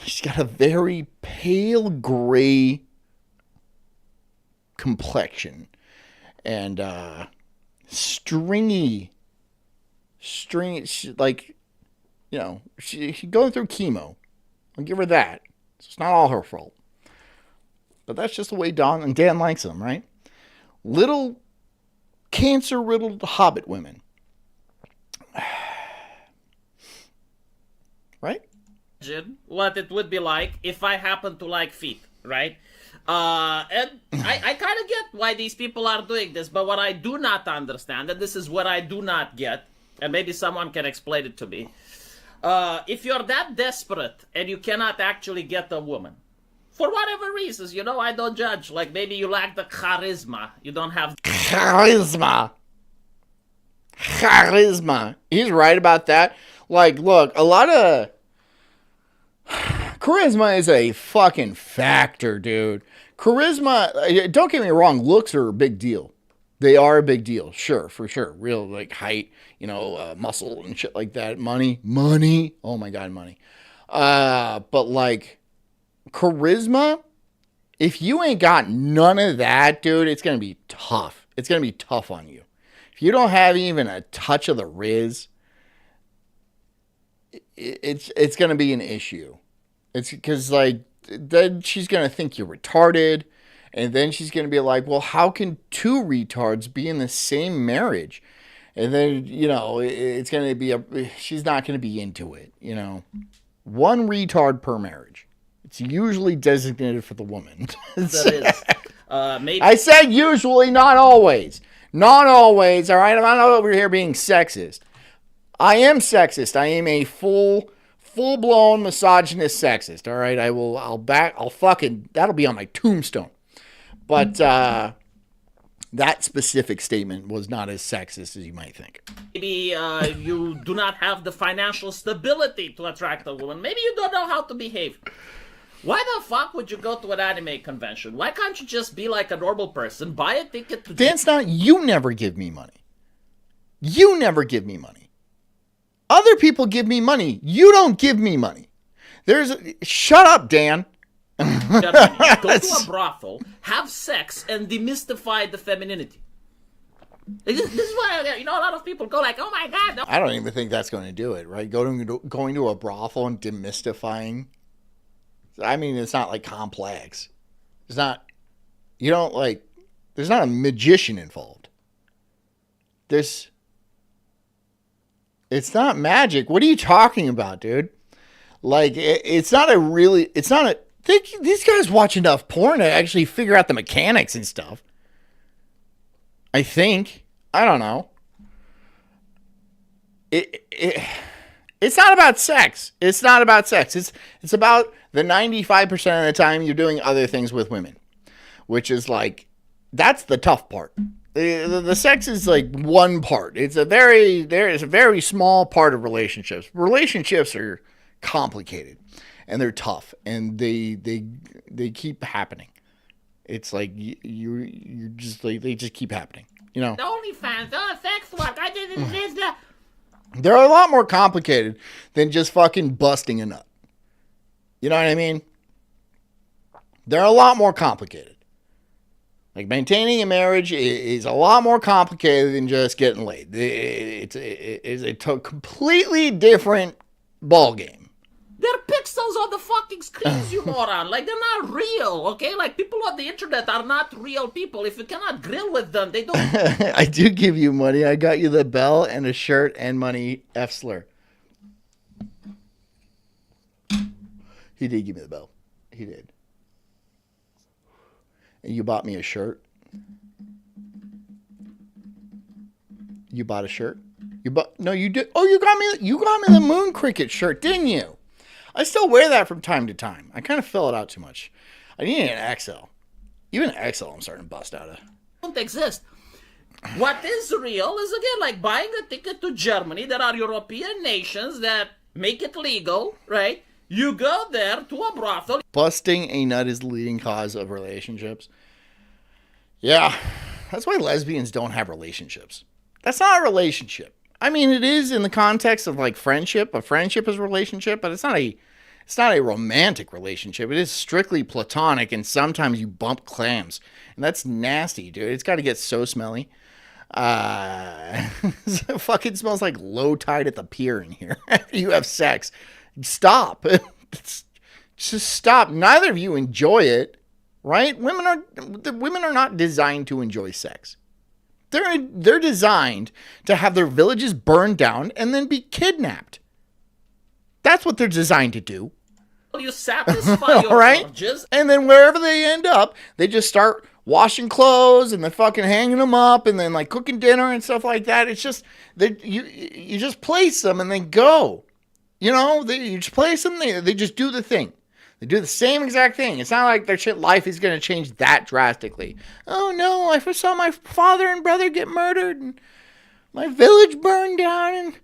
She's got a very pale gray complexion. and stringy, like, you know, she's going through chemo. I'll give her that. It's not all her fault. But that's just the way Dan likes them, right? Little cancer-riddled hobbit women. Right? What it would be like if I happen to like feet, right? And I kind of get why these people are doing this, but what I do not understand, and this is what I do not get, and maybe someone can explain it to me, if you're that desperate and you cannot actually get a woman, for whatever reasons, you know, I don't judge. Like, maybe you lack the charisma. You don't have... Charisma. He's right about that. Like, look, a lot of... Charisma is a fucking factor, dude. Charisma, don't get me wrong, looks are a big deal. They are a big deal, sure, for sure. Real, like, height, you know, muscle and shit like that. Money. Oh, my God, money. But, like... charisma, if you ain't got none of that, dude, it's going to be tough. It's going to be tough on you. If you don't have even a touch of the Riz, it's going to be an issue. It's because, like, then she's going to think you're retarded, and then she's going to be like, well, how can two retards be in the same marriage? And then, you know, it's going to be she's not going to be into it, you know. One retard per marriage. It's usually designated for the woman. Maybe. I said usually, not always. Not always, all right? I'm not over here being sexist. I am sexist. I am a full-blown misogynist sexist, all right? That'll be on my tombstone. But that specific statement was not as sexist as you might think. Maybe you do not have the financial stability to attract a woman. Maybe you don't know how to behave. Why the fuck would you go to an anime convention? Why can't you just be like a normal person, buy a ticket to... That's not... You never give me money. You never give me money. Other people give me money. You don't give me money. Shut up, Dan. Go to a brothel, have sex, and demystify the femininity. This is why, you know, a lot of people go like, oh my God. No. I don't even think that's going to do it, right? Going to a brothel and demystifying... I mean, it's not like complex. It's not, you don't like, there's not a magician involved. It's not magic. What are you talking about, dude? Like, these guys watch enough porn to actually figure out the mechanics and stuff. I think. I don't know. It's not about sex. It's not about sex. It's about the 95% of the time you're doing other things with women, which is like, that's the tough part. The sex is like one part. There is a very small part of relationships. Relationships are complicated and they're tough and they keep happening. It's like you're just like, they just keep happening, you know. The OnlyFans, sex work, I did this. They're a lot more complicated than just fucking busting a nut. You know what I mean? They're a lot more complicated. Like, maintaining a marriage is a lot more complicated than just getting laid. It's a completely different ballgame. They're pixels on the fucking screens, you moron. Like, they're not real, okay? Like, people on the internet are not real people. If you cannot grill with them, they don't... I do give you money. I got you the bell and a shirt and money, F slur. He did give me the bell. He did. And you bought me a shirt. You bought a shirt? No, you did. Oh, you got me the Moon Cricket shirt, didn't you? I still wear that from time to time. I kind of fill it out too much. I need an XL. Even an XL I'm starting to bust out of. Don't exist. What is real is, again, like buying a ticket to Germany. There are European nations that make it legal, right? You go there to a brothel. Busting a nut is the leading cause of relationships. Yeah, that's why lesbians don't have relationships. That's not a relationship. I mean, it is in the context of like friendship. A friendship is a relationship, but it's not It's not a romantic relationship. It is strictly platonic, and sometimes you bump clams. And that's nasty, dude. It's got to get so smelly. It fucking smells like low tide at the pier in here. You have sex. Stop. Just stop. Neither of you enjoy it, right? Women are not designed to enjoy sex. They're designed to have their villages burned down and then be kidnapped. That's what they're designed to do. You satisfy your right? urges. And then wherever they end up, they just start washing clothes and then fucking hanging them up and then like cooking dinner and stuff like that. It's just that you just place them and then go. You know, you just place them. They just do the thing. They do the same exact thing. It's not like their life is going to change that drastically. Oh no, I saw my father and brother get murdered and my village burned down and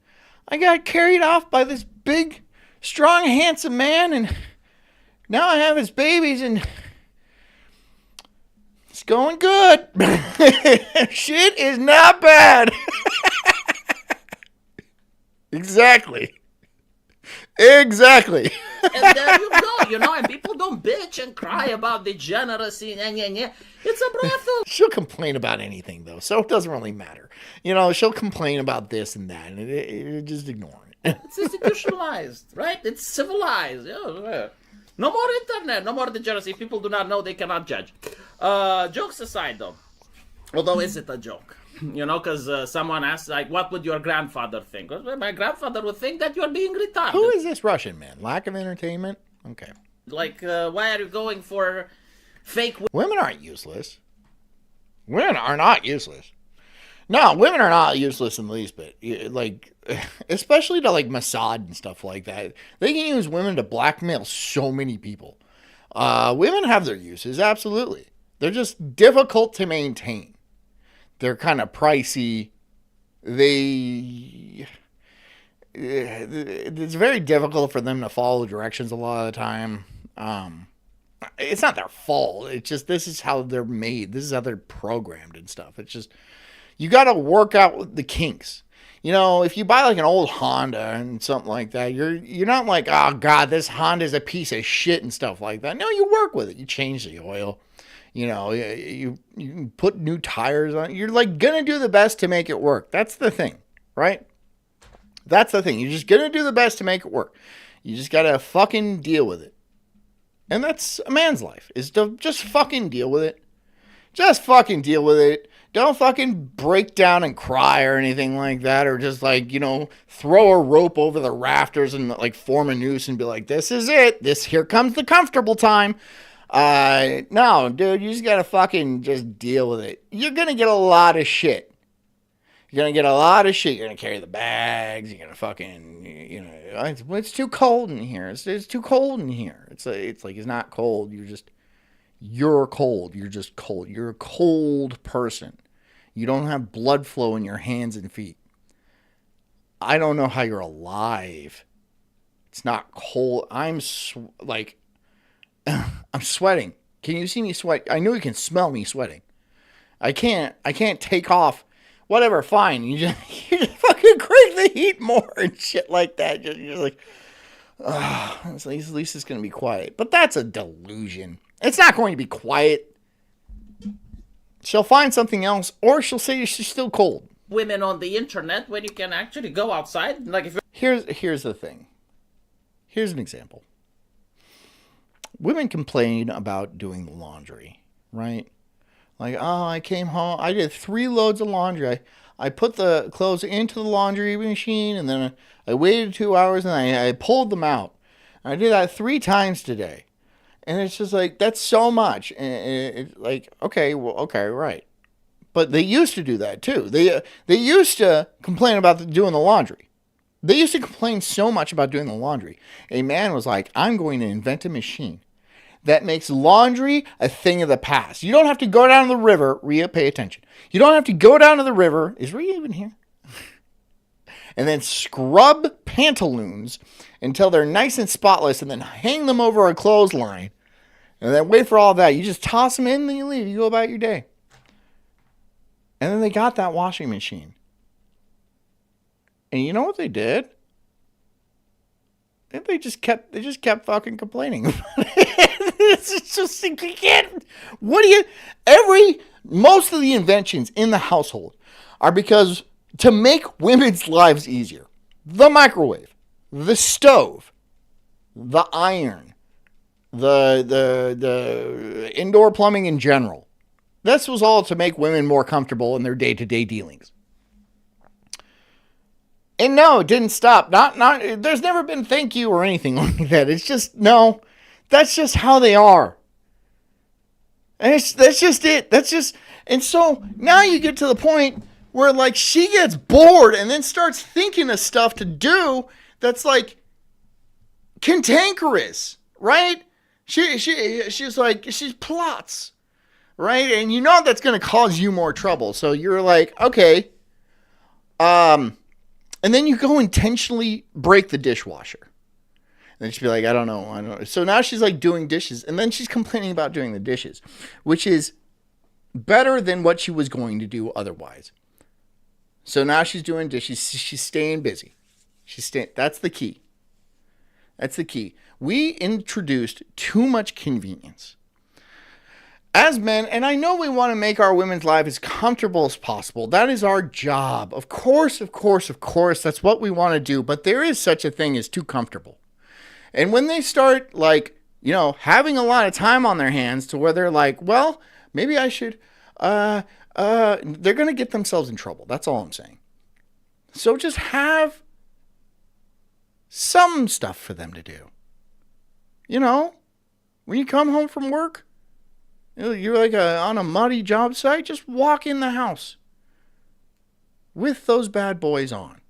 I got carried off by this big, strong, handsome man and now I have his babies and it's going good. Shit is not bad. Exactly. And there you go, you know, and people don't bitch and cry about degeneracy. It's a brothel. She'll complain about anything, though, so it doesn't really matter. You know, she'll complain about this and that, and it just ignore it. It's institutionalized, right? It's civilized. Yeah. No more internet, no more degeneracy. If people do not know, they cannot judge. Jokes aside, though, although is it a joke? You know, because someone asked, like, what would your grandfather think? Well, my grandfather would think that you're being retarded. Who is this Russian man? Lack of entertainment? Okay. Like, why are you going for fake... Women aren't useless. Women are not useless. No, women are not useless in the least bit. Like, especially to, like, Mossad and stuff like that. They can use women to blackmail so many people. Women have their uses, absolutely. They're just difficult to maintain. They're kind of pricey. It's very difficult for them to follow directions a lot of the time. It's not their fault. It's just, this is how they're made. This is how they're programmed and stuff. It's just, you got to work out the kinks. You know, if you buy like an old Honda and something like that, you're not like, oh God, this Honda's a piece of shit and stuff like that. No, you work with it. You change the oil. You know, you put new tires on. You're like going to do the best to make it work. That's the thing, right? That's the thing. You're just going to do the best to make it work. You just got to fucking deal with it. And that's a man's life, is to just fucking deal with it. Just fucking deal with it. Don't fucking break down and cry or anything like that. Or just like, you know, throw a rope over the rafters and like form a noose and be like, this is it. Here comes the comfortable time. No, dude, you just gotta fucking just deal with it. You're gonna get a lot of shit. You're gonna carry the bags. You're gonna fucking, you know, it's too cold in here. It's too cold in here. It's like, it's not cold. You're cold. You're just cold. You're a cold person. You don't have blood flow in your hands and feet. I don't know how you're alive. It's not cold. I'm sweating. Can you see me sweat? I know you can smell me sweating. I can't take off. Whatever, fine. You just fucking crank the heat more and shit like that. You're like, at least it's going to be quiet. But that's a delusion. It's not going to be quiet. She'll find something else, or she'll say she's still cold. Women on the internet when you can actually go outside. Like if Here's the thing. Here's an example. Women complain about doing the laundry, right? Like, oh, I came home, I did 3 loads of laundry. I put the clothes into the laundry machine, and then I waited 2 hours, and I pulled them out. I did that 3 times today. And it's just like, that's so much. And it's like, okay, right. But they used to do that too. They used to complain about doing the laundry. They used to complain so much about doing the laundry. A man was like, I'm going to invent a machine that makes laundry a thing of the past. You don't have to go down to the river. Rhea, pay attention. You don't have to go down to the river. Is Rhea even here? And then scrub pantaloons until they're nice and spotless and then hang them over a clothesline. And then wait for all that. You just toss them in and then you leave. You go about your day. And then they got that washing machine. And you know what they did? And they just kept fucking complaining. It's just, you can't. Most of the inventions in the household are because to make women's lives easier. The microwave, the stove, the iron, the indoor plumbing in general. This was all to make women more comfortable in their day-to-day dealings. And no, it didn't stop. There's never been thank you or anything like that. It's just, no, that's just how they are. And that's just it. And so now you get to the point where like she gets bored and then starts thinking of stuff to do that's like cantankerous, right? She's like, she plots, right? And you know that's going to cause you more trouble. So you're like, okay, and then you go intentionally break the dishwasher. And then she'd be like, I don't know. So now she's like doing dishes. And then she's complaining about doing the dishes, which is better than what she was going to do otherwise. So now she's doing dishes. She's staying busy. That's the key. That's the key. We introduced too much convenience. As men, and I know we want to make our women's life as comfortable as possible. That is our job. Of course, that's what we want to do. But there is such a thing as too comfortable. And when they start, like, you know, having a lot of time on their hands to where they're like, well, maybe I should, they're going to get themselves in trouble. That's all I'm saying. So just have some stuff for them to do. You know, when you come home from work, you're like on a muddy job site, just walk in the house with those bad boys on.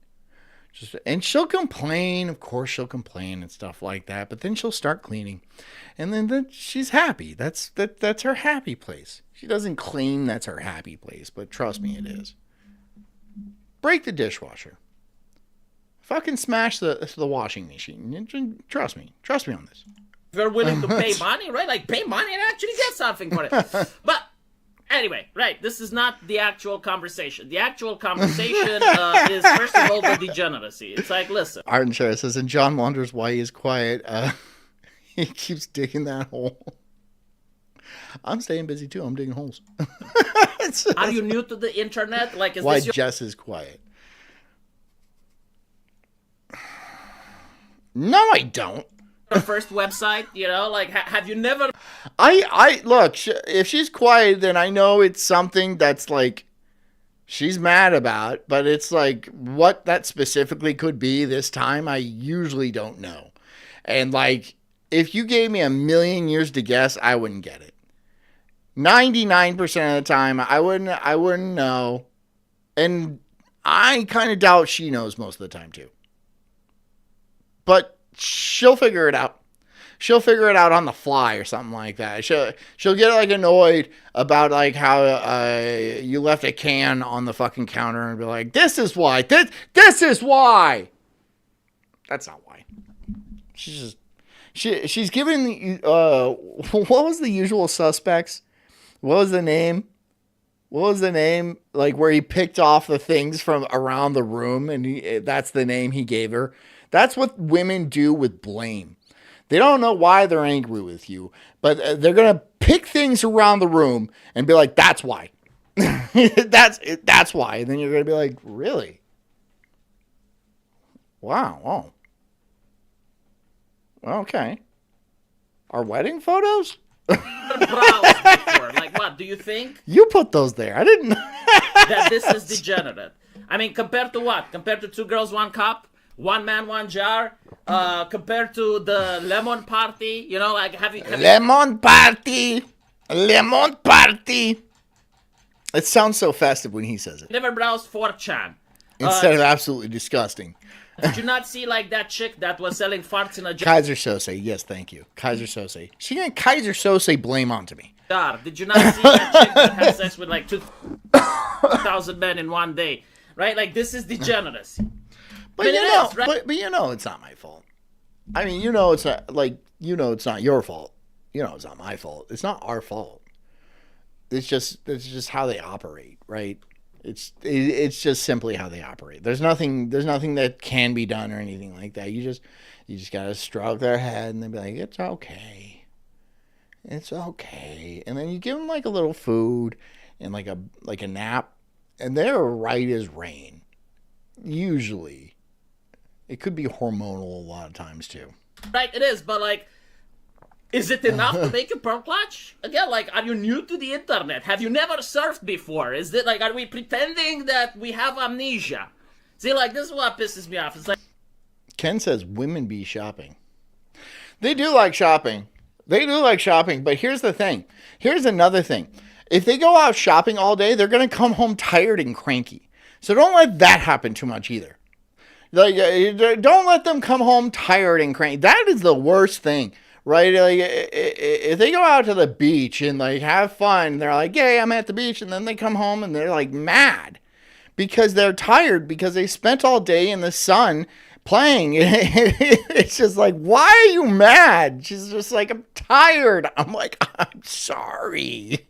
And she'll complain. Of course, she'll complain and stuff like that. But then she'll start cleaning. And then she's happy. That's her happy place. She doesn't claim that's her happy place, but trust me, it is. Break the dishwasher. Fucking smash the washing machine. Trust me. Trust me on this. If you're willing to pay money, right? Like, pay money and actually get something for it. But anyway, right, this is not the actual conversation. The actual conversation is, first of all, the degeneracy. It's like, listen. Arden Shara says, and John wonders why he's quiet. He keeps digging that hole. I'm staying busy, too. I'm digging holes. Are you new to the internet? Like, is why this your... Jess is quiet. No, I don't. First website, you know, like, have you never... I look, if she's quiet, then I know it's something that's like she's mad about, but it's like what that specifically could be this time, I usually don't know. And like, if you gave me 1,000,000 years to guess, I wouldn't get it. 99% of the time, I wouldn't know. And I kind of doubt she knows most of the time too. But she'll figure it out. She'll figure it out on the fly or something like that. She'll get like annoyed about like how you left a can on the fucking counter and be like, "This is why. This is why." That's not why. She's giving what was the usual suspects? What was the name? Like where he picked off the things from around the room and that's the name he gave her. That's what women do with blame. They don't know why they're angry with you, but they're going to pick things around the room and be like, that's why. That's why. And then you're going to be like, really? Wow. Oh. Okay. Our wedding photos? Like what, do you think? You put those there. I didn't know. That this is degenerate. I mean, compared to what? Compared to 2 girls, 1 cup? 1 man, 1 jar, compared to the lemon party, you know, like lemon party. It sounds so festive when he says it. Never browsed 4chan. Instead of absolutely disgusting. Did you not see like that chick that was selling farts in a jar? Kaiser Sose, yes, thank you. Kaiser Sose. She got Kaiser Sose blame onto me. Did you not see that chick that had sex with like 2,000 men in one day? Right? Like, this is degeneracy. But you know it's not my fault. I mean, it's not your fault. It's not my fault. It's not our fault. It's just how they operate, right? It's just simply how they operate. There's nothing that can be done or anything like that. You just gotta stroke their head and they'll be like, it's okay. It's okay. And then you give them like a little food and like a nap, and they're right as rain. Usually. It could be hormonal a lot of times too. Right, it is, but like, is it enough to make you pearl clutch? Again, like, are you new to the internet? Have you never surfed before? Is it like, are we pretending that we have amnesia? See, like, this is what pisses me off. It's like, Ken says women be shopping. They do like shopping. But here's the thing. Here's another thing. If they go out shopping all day, they're going to come home tired and cranky. So don't let that happen too much either. Like, don't let them come home tired and cranky. That is the worst thing. Right? Like, if they go out to the beach and like have fun, they're like, "Yay, I'm at the beach," and then they come home and they're like mad because they're tired because they spent all day in the sun playing. It's just like, why are you mad? She's just like, I'm tired. I'm like, I'm sorry.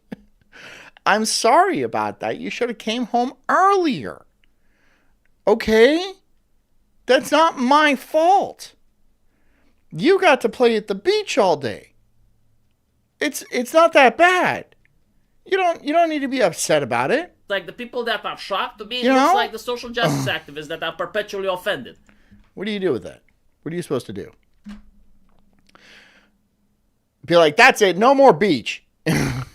I'm sorry about that. You should have came home earlier. Okay? That's not my fault. You got to play at the beach all day. It's not that bad. You don't need to be upset about it. like the people that are shocked, to me, You it looks know? like the social justice activists that are perpetually offended. What do you do with that? What are you supposed to do? Be like, that's it. No more beach.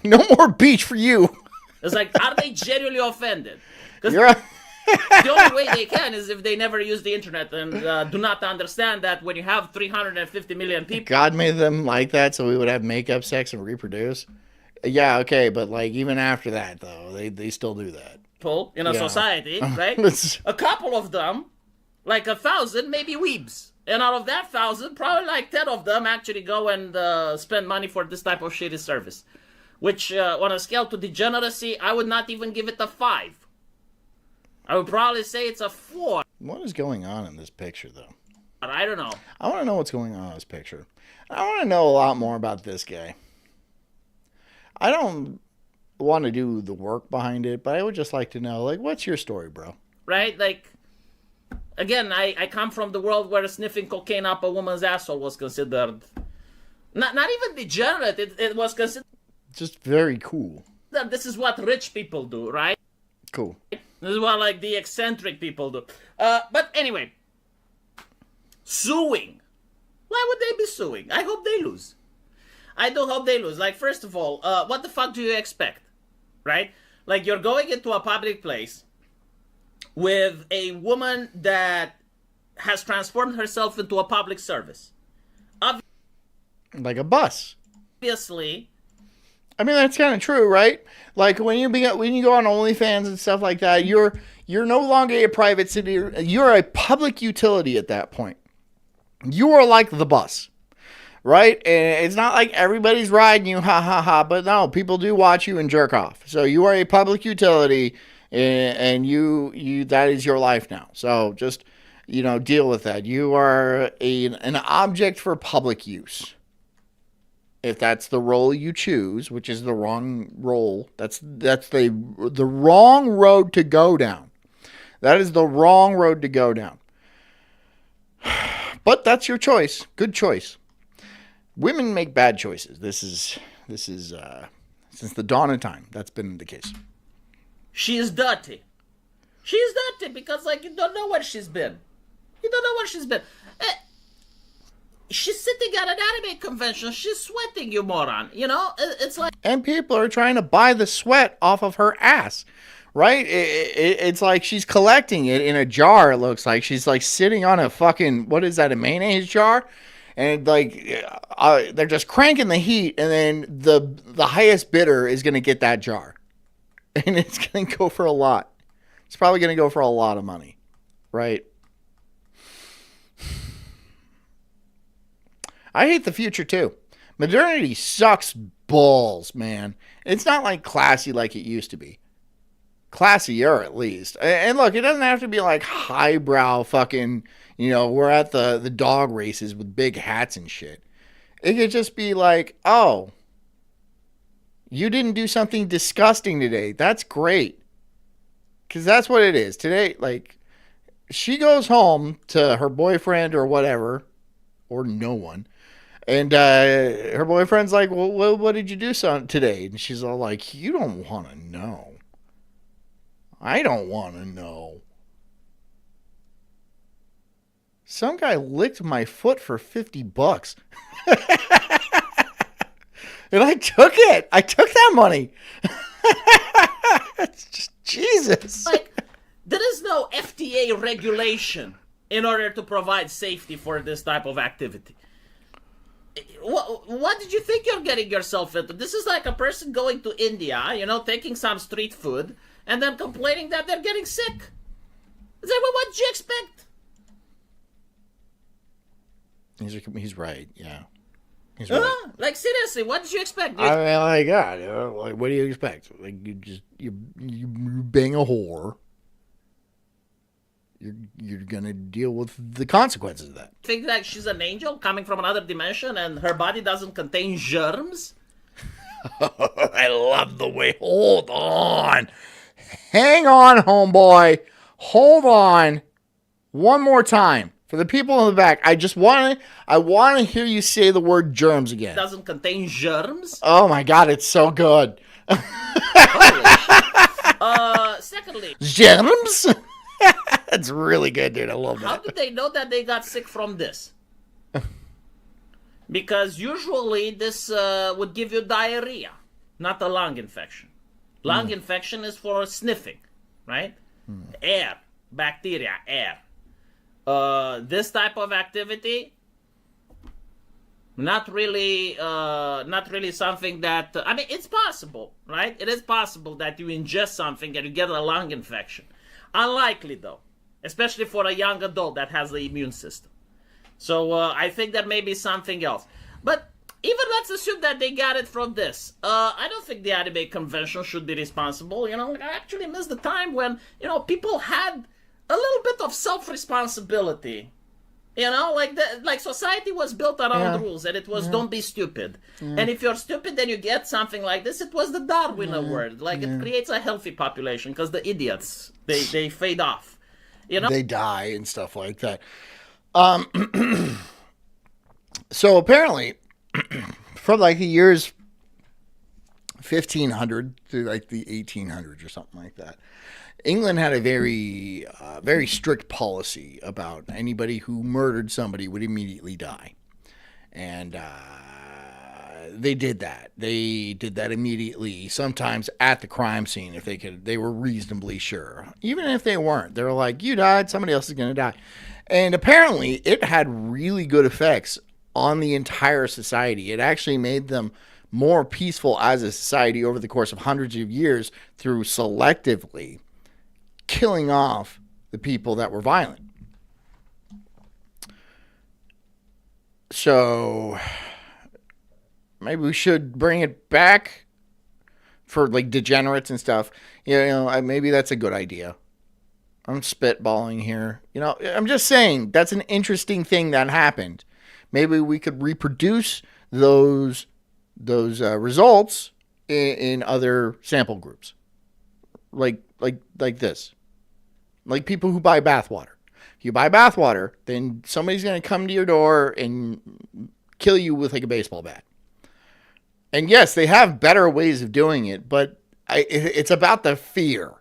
No more beach for you. It's like, are they genuinely offended? Because You're the only way they can is if they never use the internet and do not understand that when you have 350 million people. God made them like that so we would have makeup, sex, and reproduce. Yeah, okay, but like even after that, though, they still do that. People in a society, right? A couple of them, like 1,000, maybe weebs. And out of that 1,000, probably like 10 of them actually go and spend money for this type of shitty service. Which, on a scale to degeneracy, I would not even give it a 5. I would probably say it's a 4. What is going on in this picture, though? I don't know. I want to know what's going on in this picture. I want to know a lot more about this guy. I don't want to do the work behind it, but I would just like to know, like, what's your story, bro? Right? Like, again, I come from the world where sniffing cocaine up a woman's asshole was considered not even degenerate. It was considered just very cool. This is what rich people do, right? Cool. This is what like the eccentric people do. But anyway, suing. Why would they be suing? I hope they lose. I do hope they lose. Like, first of all, what the fuck do you expect? Right? Like, you're going into a public place with a woman that has transformed herself into a public service. Like a bus. Obviously. I mean, that's kind of true, right? Like when you go on OnlyFans and stuff like that, you're no longer a private city. You're a public utility at that point. You are like the bus, right? And it's not like everybody's riding you, ha ha ha. But no, people do watch you and jerk off. So you are a public utility, and you that is your life now. So just deal with that. You are an object for public use. If that's the role you choose, which is the wrong role, that's the wrong road to go down. That is the wrong road to go down. But that's your choice. Good choice. Women make bad choices. This is since the dawn of time. That's been the case. She is dirty. She is dirty because like you don't know where she's been. You don't know where she's been. She's sitting at an anime convention. She's sweating, you moron. It's like... And people are trying to buy the sweat off of her ass, right? It's like she's collecting it in a jar, it looks like. She's like sitting on a fucking, what is that, a mayonnaise jar? And like, they're just cranking the heat, and then the highest bidder is going to get that jar. And it's going to go for a lot. It's probably going to go for a lot of money, right? I hate the future too. Modernity sucks balls, man. It's not like classy like it used to be. Classier at least. And look, it doesn't have to be like highbrow fucking, we're at the dog races with big hats and shit. It could just be like, oh, you didn't do something disgusting today. That's great. because that's what it is today. Like, she goes home to her boyfriend or whatever, or no one, and her boyfriend's like, well, what did you do today? And she's all like, you don't want to know. I don't want to know. Some guy licked my foot for $50. And I took it. I took that money. It's just, Jesus. Like, there is no FDA regulation in order to provide safety for this type of activity. What did you think you're getting yourself into? This is like a person going to India, taking some street food, and then complaining that they're getting sick. It's like, well, what did you expect? He's right, yeah. He's right. Like, seriously, what did you expect? I mean, like, God, like, what do you expect? Like, you bang a whore. You're gonna deal with the consequences of that. Think that she's an angel coming from another dimension and her body doesn't contain germs? I love the way. Hold on. Hang on, homeboy. Hold on. One more time. For the people in the back, I want to hear you say the word germs again. Doesn't contain germs? Oh my God, it's so good. Secondly, germs? That's really good, dude. I love that. How did they know that they got sick from this? Because usually this would give you diarrhea, not a lung infection. Lung infection is for sniffing, right? Air, bacteria, air. This type of activity, not really something that, I mean, it's possible, right? It is possible that you ingest something and you get a lung infection. Unlikely, though, especially for a young adult that has the immune system. So I think there may be something else. But even let's assume that they got it from this. I don't think the anime convention should be responsible. I actually miss the time when, people had a little bit of self-responsibility. Like society was built around rules, and it was don't be stupid. And if you're stupid, then you get something like this. It was the Darwin award. Like, it creates a healthy population because the idiots, they fade off. They die and stuff like that. So apparently, from like the years 1500 to like the 1800s or something like that, England had a very, very strict policy about anybody who murdered somebody would immediately die. And they did that. They did that immediately, sometimes at the crime scene if they were reasonably sure. Even if they weren't, they were like, you died, somebody else is going to die. And apparently it had really good effects on the entire society. It actually made them more peaceful as a society over the course of hundreds of years through selectively killing off the people that were violent. So maybe we should bring it back for like degenerates and stuff. Maybe that's a good idea. I'm spitballing here. I'm just saying that's an interesting thing that happened. Maybe we could reproduce those results in other sample groups, like this. Like people who buy bathwater. If you buy bathwater, then somebody's going to come to your door and kill you with like a baseball bat. And yes, they have better ways of doing it, but it's about the fear,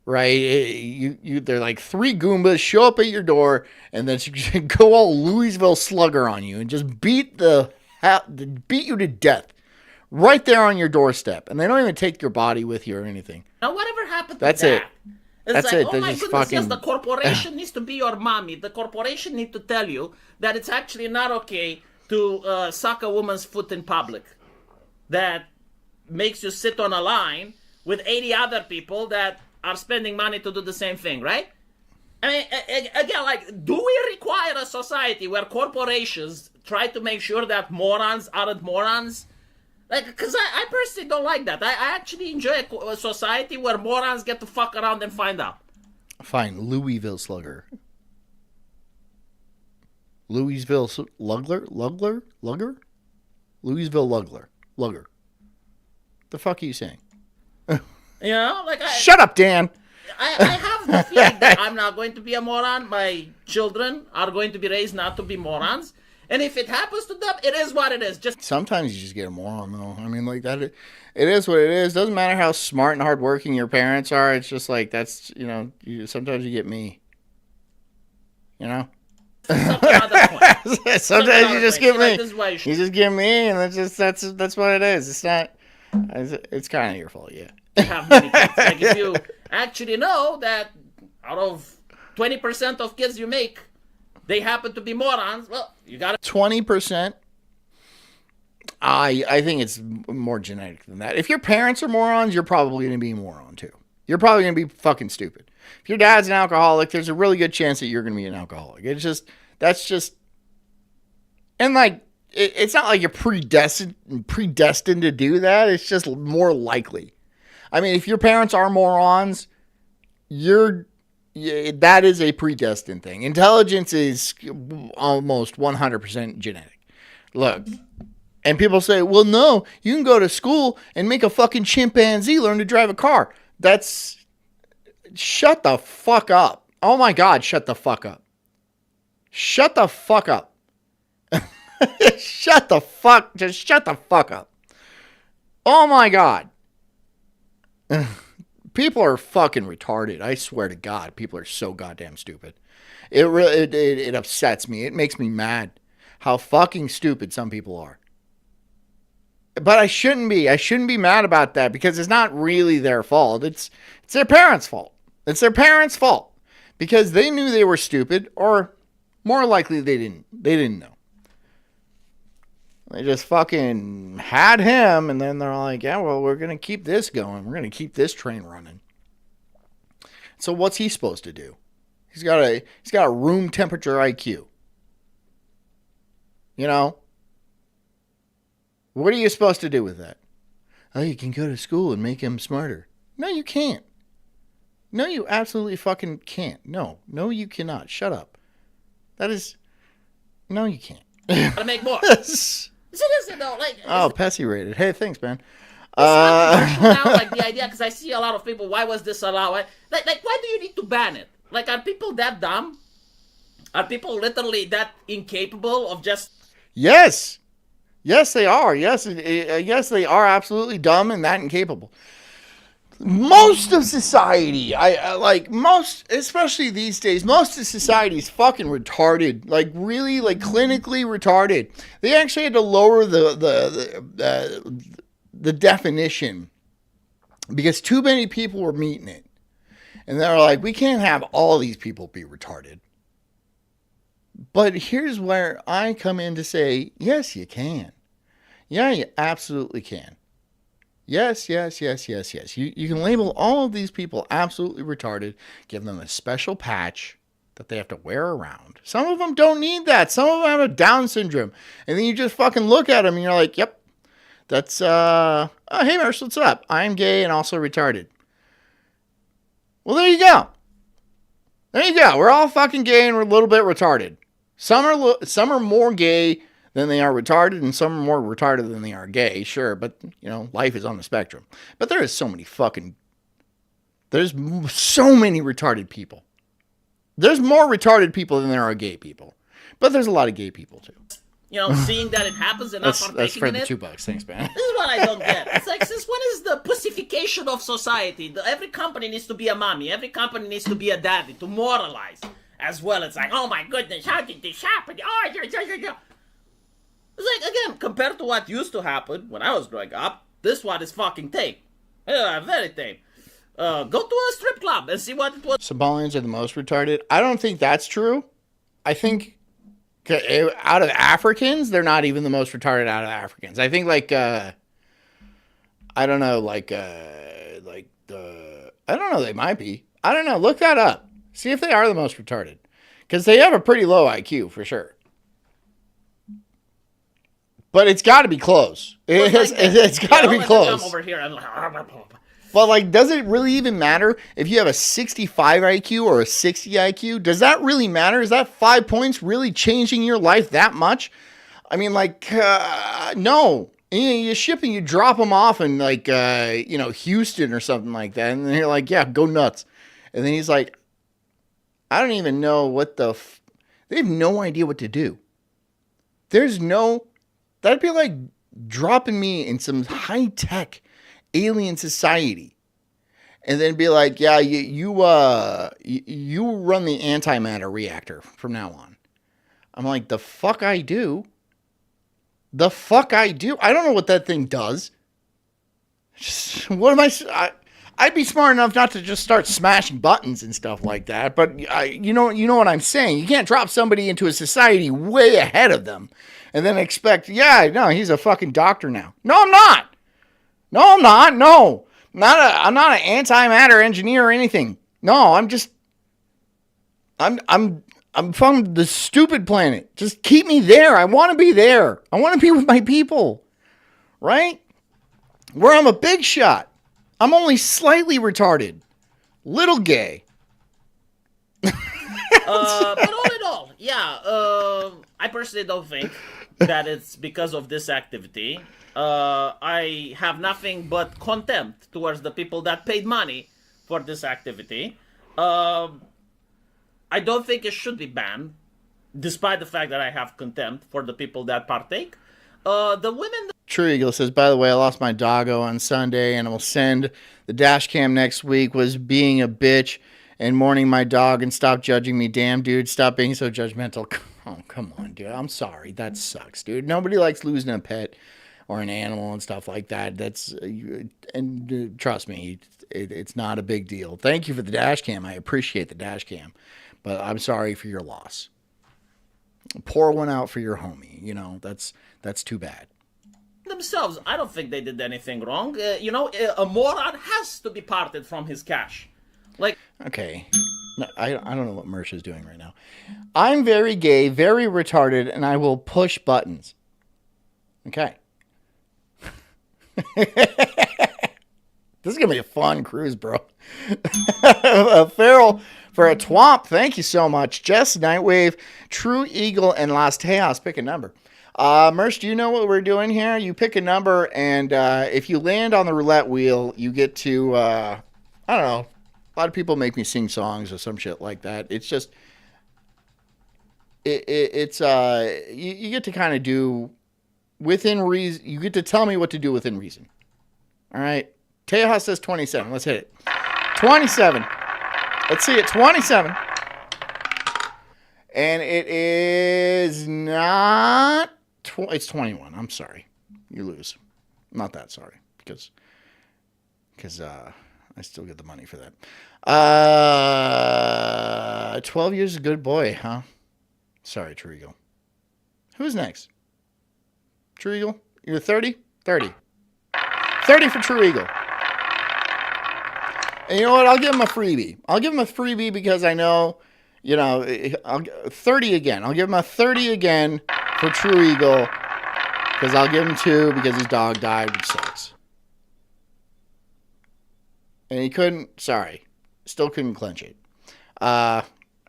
right? They're like 3 Goombas show up at your door and then go all Louisville Slugger on you and just beat you to death right there on your doorstep. And they don't even take your body with you or anything. Now, whatever happened to That's that? it. It's That's like, it. oh my goodness, yes, the corporation needs to be your mommy. The corporation needs to tell you that it's actually not okay to suck a woman's foot in public. That makes you sit on a line with 80 other people that are spending money to do the same thing, right? I mean, again, like, do we require a society where corporations try to make sure that morons aren't morons? Like, because I personally don't like that. I actually enjoy a society where morons get to fuck around and find out. Fine, Louisville Slugger. Louisville Lugler? Louisville Lugger. The fuck are you saying? Like Shut up, Dan. I have the feeling that I'm not going to be a moron. My children are going to be raised not to be morons. And if it happens to them, it is what it is. Just sometimes you just get a moron, though. I mean, like that. It is what it is. Doesn't matter how smart and hardworking your parents are. It's just like that's sometimes you get me. You know. Sometimes you just get me. You just get me, and that's what it is. It's not. It's kind of your fault, yeah. Have many kids. Like if you actually know that out of 20% of kids you make, they happen to be morons. Well, you got 20%. I think it's more genetic than that. If your parents are morons, you're probably going to be a moron too. You're probably going to be fucking stupid. If your dad's an alcoholic, there's a really good chance that you're going to be an alcoholic. And like, it's not like you're predestined to do that. It's just more likely. I mean, if your parents are morons, that is a predestined thing. Intelligence is almost 100% genetic. Look, and people say, well, no, you can go to school and make a fucking chimpanzee learn to drive a car. Shut the fuck up. Oh my God, shut the fuck up. Shut the fuck up. Shut the fuck up. Oh my God. People are fucking retarded. I swear to God, people are so goddamn stupid. It upsets me. It makes me mad how fucking stupid some people are. But I shouldn't be. I shouldn't be mad about that because it's not really their fault. It's their parents' fault. It's their parents' fault because they knew they were stupid, or more likely they didn't know. They just fucking had him, and then they're like, yeah, well, we're going to keep this going. We're going to keep this train running. So what's he supposed to do? He's got a room temperature IQ. You know? What are you supposed to do with that? Oh, you can go to school and make him smarter. No, you can't. No, you absolutely fucking can't. No, you cannot. Shut up. No, you can't. Gotta make more. Seriously though, like Pessy rated. Hey, thanks, man. It's not commercial now, like the idea, because I see a lot of people. Why was this allowed? Like, why do you need to ban it? Like, are people that dumb? Are people literally that incapable of just? Yes, they are. Yes, they are absolutely dumb and that incapable. Most of society, especially these days, most of society is fucking retarded. Like really, like clinically retarded. They actually had to lower the definition because too many people were meeting it, and they were like, we can't have all these people be retarded. But here's where I come in to say, yes, you can. Yeah, you absolutely can. Yes. You can label all of these people absolutely retarded, give them a special patch that they have to wear around. Some of them don't need that. Some of them have a Down syndrome. And then you just fucking look at them and you're like, yep, that's, hey, Marshall, what's up? I'm gay and also retarded. Well, there you go. We're all fucking gay and we're a little bit retarded. Some are more gay than they are retarded, and some are more retarded than they are gay, sure, but, life is on the spectrum. But there's so many retarded people. There's more retarded people than there are gay people. But there's a lot of gay people, too. Seeing that it happens and not partaking in it. That's for the $2. Thanks, man. This is what I don't get. It's like, since when is the pussification of society? Every company needs to be a mommy. Every company needs to be a daddy to moralize as well. It's like, oh my goodness, how did this happen? Oh, yeah. It's like, again, compared to what used to happen when I was growing up, this one is fucking tame. Very tame. Go to a strip club and see what it was. Somalians are the most retarded. I don't think that's true. I think out of Africans, they're not even the most retarded out of Africans. I think I don't know, I don't know, they might be. I don't know, look that up. See if they are the most retarded. Because they have a pretty low IQ, for sure. But it's got to be close. It's got to be close. Over here, but does it really even matter if you have a 65 IQ or a 60 IQ? Does that really matter? Is that 5 points really changing your life that much? I mean, no. You ship and you drop them off in Houston or something like that, and they're like, yeah, go nuts. And then he's like, I don't even know what they have no idea what to do. That'd be like dropping me in some high-tech alien society. And then be like, yeah, you run the antimatter reactor from now on. I'm like, the fuck I do? The fuck I do? I don't know what that thing does. What am I'd be smart enough not to just start smashing buttons and stuff like that. But you know what I'm saying. You can't drop somebody into a society way ahead of them and then expect, yeah, no, he's a fucking doctor now. No, I'm not. No, I'm not. No. I'm not an antimatter engineer or anything. No, I'm from the stupid planet. Just keep me there. I want to be there. I want to be with my people. Right? Where I'm a big shot. I'm only slightly retarded. Little gay. But all in all, yeah, I personally don't think that it's because of this activity. I have nothing but contempt towards the people that paid money for this activity. I don't think it should be banned, despite the fact that I have contempt for the people that partake. The women... True Eagle says, by the way, I lost my doggo on Sunday and I will send the dash cam next week. Was being a bitch and mourning my dog and stop judging me. Damn, dude, stop being so judgmental. Oh, come on, dude. I'm sorry. That sucks, dude. Nobody likes losing a pet or an animal and stuff like that. Trust me, it's not a big deal. Thank you for the dash cam. I appreciate the dash cam, but I'm sorry for your loss. Pour one out for your homie. You know, that's too bad. Themselves, I don't think they did anything wrong. A moron has to be parted from his cash. Like, okay, no, I don't know what Mersh is doing right now. I'm very gay, very retarded, and I will push buttons. Okay. This is gonna be a fun cruise, bro. Farrell for a twomp. Thank you so much. Jess, Nightwave, True Eagle, and Lost Chaos. Pick a number. Mersh, do you know what we're doing here? You pick a number, and if you land on the roulette wheel, you get to, I don't know. A lot of people make me sing songs or some shit like that. It's just, you get to kind of do within reason. You get to tell me what to do within reason. All right. Tejas says 27. Let's hit it. 27. Let's see it. 27. And it is not... It's 21. I'm sorry. You lose. I'm not that sorry. Because I still get the money for that. 12 years is a good boy, huh? Sorry, True Eagle. Who's next? True Eagle? You're 30? 30. 30 for True Eagle. And you know what? I'll give him a freebie. I'll give him a freebie because I know, 30 again. I'll give him a 30 again for True Eagle because I'll give him 2 because his dog died, which sucks. And he couldn't, still couldn't clench it.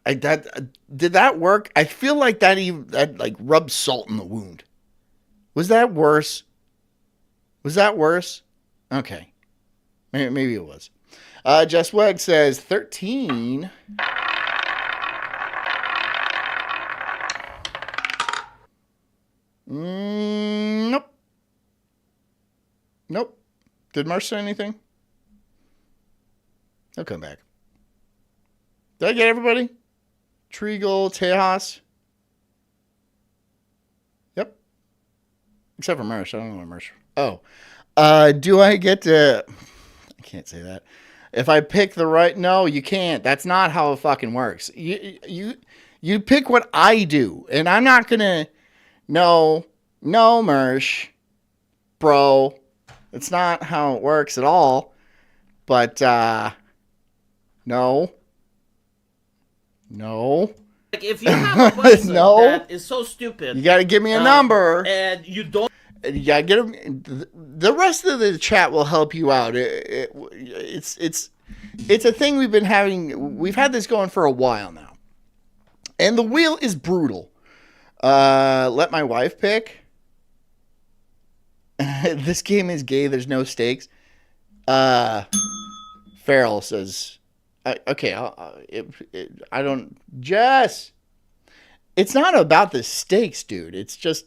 Did that work? I feel like that rubbed salt in the wound. Was that worse? Okay. Maybe it was. Jess Weg says 13. Nope. Did Marsh say anything? He'll come back. Did I get everybody? Treagle, Tejas. Yep. Except for Mersh. I don't know what Mersh. Oh. Do I get to... I can't say that. If I pick the right... No, you can't. That's not how it fucking works. You pick what I do. And I'm not going to... No, Mersh. Bro. It's not how it works at all. But, no. Like, if you have a person that is so stupid... You got to give me a number. And you don't... You got to get them... The rest of the chat will help you out. It's a thing we've been having... We've had this going for a while now. And the wheel is brutal. Let my wife pick. This game is gay. There's no stakes. Farrell says I don't. Jess, it's not about the stakes, dude. It's just.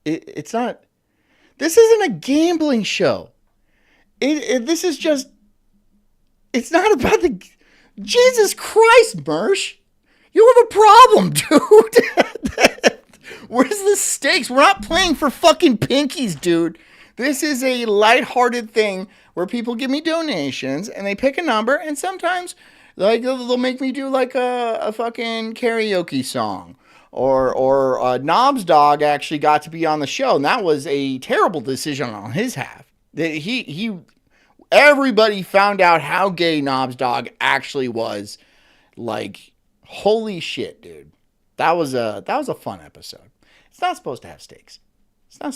It's not. This isn't a gambling show. This is just. It's not about the. Jesus Christ, Mersh. You have a problem, dude. Where's the stakes? We're not playing for fucking pinkies, dude. This is a lighthearted thing where people give me donations and they pick a number, and sometimes like they'll make me do like a fucking karaoke song. Or Knobs Dog actually got to be on the show, and that was a terrible decision on his half. Everybody found out how gay Knobs Dog actually was. Like, holy shit, dude. That was a fun episode. It's not supposed to have stakes.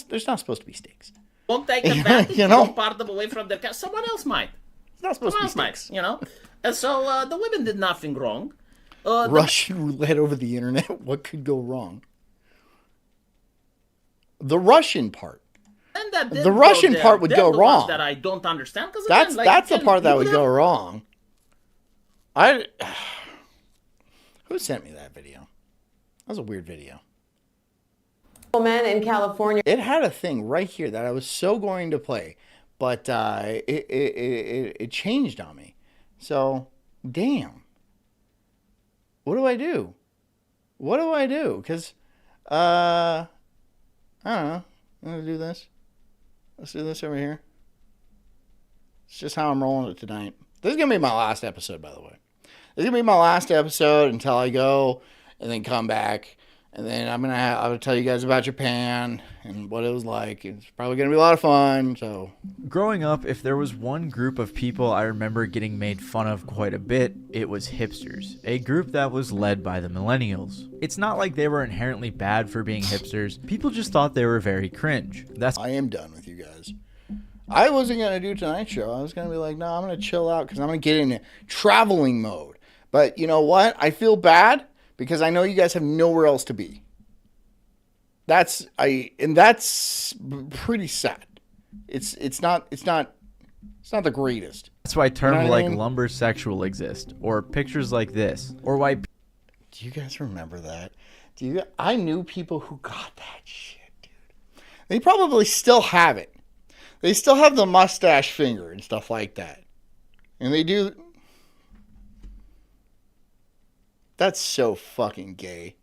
There's not supposed to be stakes. Won't take advantage. Don't part them away from their cat. Someone else might. It's not supposed to be stakes. And so the women did nothing wrong. Russian roulette over the internet. What could go wrong? The Russian part. The Russian part would go wrong. That I don't understand. That's the part that would go wrong. Who sent me that video? That was a weird video. Men in California. It had a thing right here that I was so going to play, but it changed on me. So, damn. What do I do? Because, I don't know. I'm going to do this. Let's do this over here. It's just how I'm rolling it tonight. This is going to be my last episode, by the way. This is going to be my last episode until I go and then come back. And then I'll tell you guys about Japan and what it was like. It's probably going to be a lot of fun. So, growing up, if there was one group of people I remember getting made fun of quite a bit, it was hipsters, a group that was led by the millennials. It's not like they were inherently bad for being hipsters. People just thought they were very cringe. I am done with you guys. I wasn't going to do tonight's show. I was going to be like, no, I'm going to chill out because I'm going to get into traveling mode. But you know what? I feel bad because I know you guys have nowhere else to be. That's pretty sad. It's not the greatest. That's why terms like lumbersexual exist, or pictures like this, or why. Do you guys remember that? I knew people who got that shit, dude. They probably still have it. They still have the mustache finger and stuff like that, and they do. That's so fucking gay.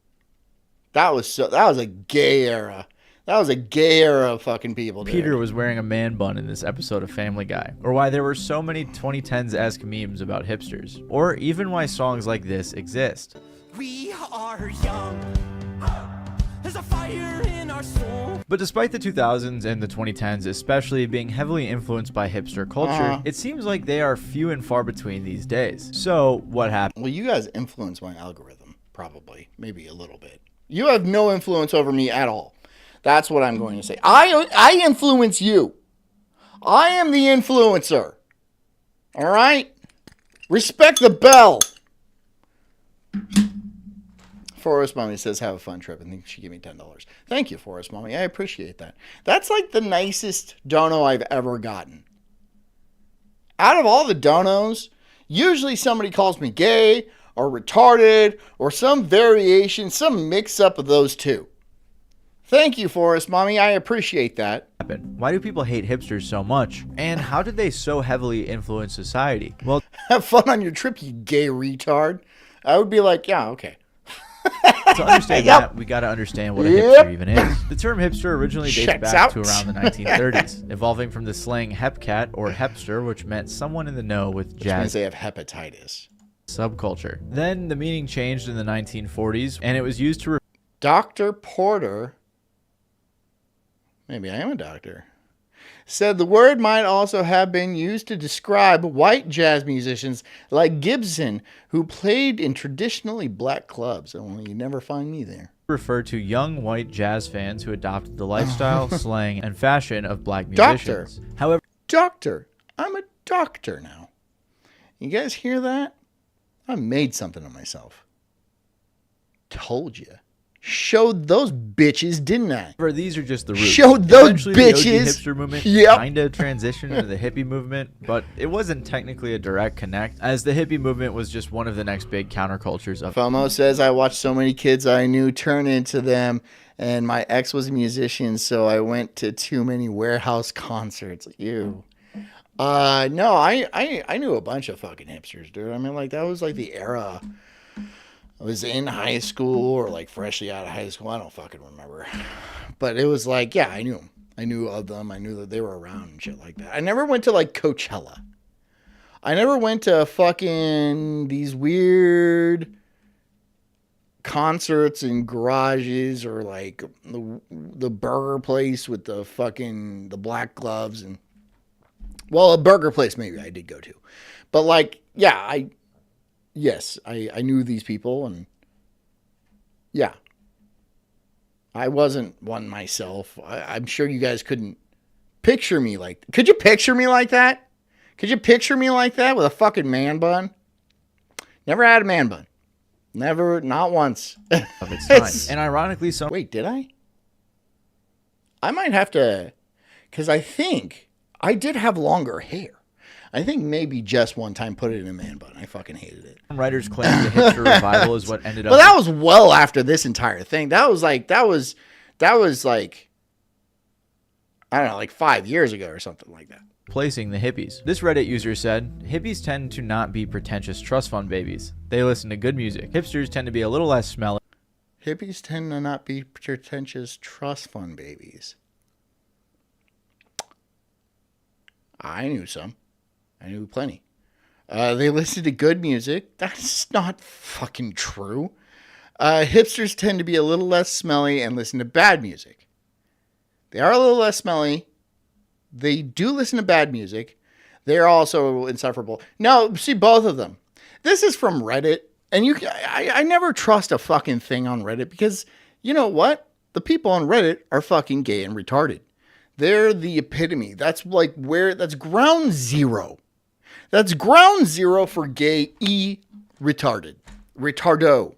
That was a gay era. That was a gay era of fucking people, dude. Peter was wearing a man bun in this episode of Family Guy, or why there were so many 2010s-esque memes about hipsters, or even why songs like this exist. We are young. There's a fire in our soul. But despite the 2000s and the 2010s especially being heavily influenced by hipster culture, it seems like they are few and far between these days. So, what happened? Well, you guys influence my algorithm, probably. Maybe a little bit. You have no influence over me at all. That's what I'm going to say. I influence you. I am the influencer. All right? Respect the bell. Forest Mommy says, have a fun trip. I think she gave me $10. Thank you, Forest Mommy. I appreciate that. That's like the nicest dono I've ever gotten. Out of all the donos, usually somebody calls me gay or retarded or some variation, some mix-up of those two. Thank you, Forest Mommy. I appreciate that. Why do people hate hipsters so much? And how did they so heavily influence society? Well, have fun on your trip, you gay retard. I would be like, yeah, okay. To understand that, we got to understand what a hipster even is. The term hipster originally dates back to around the 1930s, evolving from the slang hepcat or hepster, which meant someone in the know with jazz. Which means they have hepatitis. Subculture. Then the meaning changed in the 1940s, and it was used to. Dr. Porter, maybe I am a doctor, said the word might also have been used to describe white jazz musicians like Gibson, who played in traditionally black clubs. Only you never find me there. Refer to young white jazz fans who adopted the lifestyle, slang, and fashion of black musicians. Doctor. However, doctor. I'm a doctor now. You guys hear that? I made something of myself. Told you. Showed those bitches, didn't I? These are just the roots. Showed those Eventually, the OG bitches. hipster movement Yep. kind of transitioned into the hippie movement, but it wasn't technically a direct connect, as the hippie movement was just one of the next big countercultures of. FOMO says, I watched so many kids I knew turn into them, and my ex was a musician, so I went to too many warehouse concerts. Ew. No, I knew a bunch of fucking hipsters, dude. I mean, like, that was like the era. I was in high school or like freshly out of high school. I don't fucking remember. But it was like, yeah, I knew them. I knew of them. I knew that they were around and shit like that. I never went to like Coachella. I never went to fucking these weird concerts in garages or like the burger place with the black gloves and, well, a burger place maybe I did go to. But like, yeah, I knew these people, and yeah, I wasn't one myself. I'm sure you guys couldn't picture me like. Could you picture me like that? Could you picture me like that with a fucking man bun? Never had a man bun. Never, not once. Of its time. And ironically, Wait, did I? I might have to, because I think I did have longer hair. I think maybe just one time put it in a man bun. I fucking hated it. Some writers claim the hipster revival is what ended up. Well, that was well after this entire thing. That was like, I don't know, like 5 years ago or something like that. Placing the hippies. This Reddit user said, hippies tend to not be pretentious trust fund babies. They listen to good music. Hipsters tend to be a little less smelly. Hippies tend to not be pretentious trust fund babies. I knew some. I knew plenty. They listen to good music. That's not fucking true. Hipsters tend to be a little less smelly and listen to bad music. They are a little less smelly. They do listen to bad music. They're also insufferable. No, see, both of them. This is from Reddit. And I never trust a fucking thing on Reddit because, you know what? The people on Reddit are fucking gay and retarded. They're the epitome. That's like that's ground zero. That's ground zero for gay retarded. Retardo.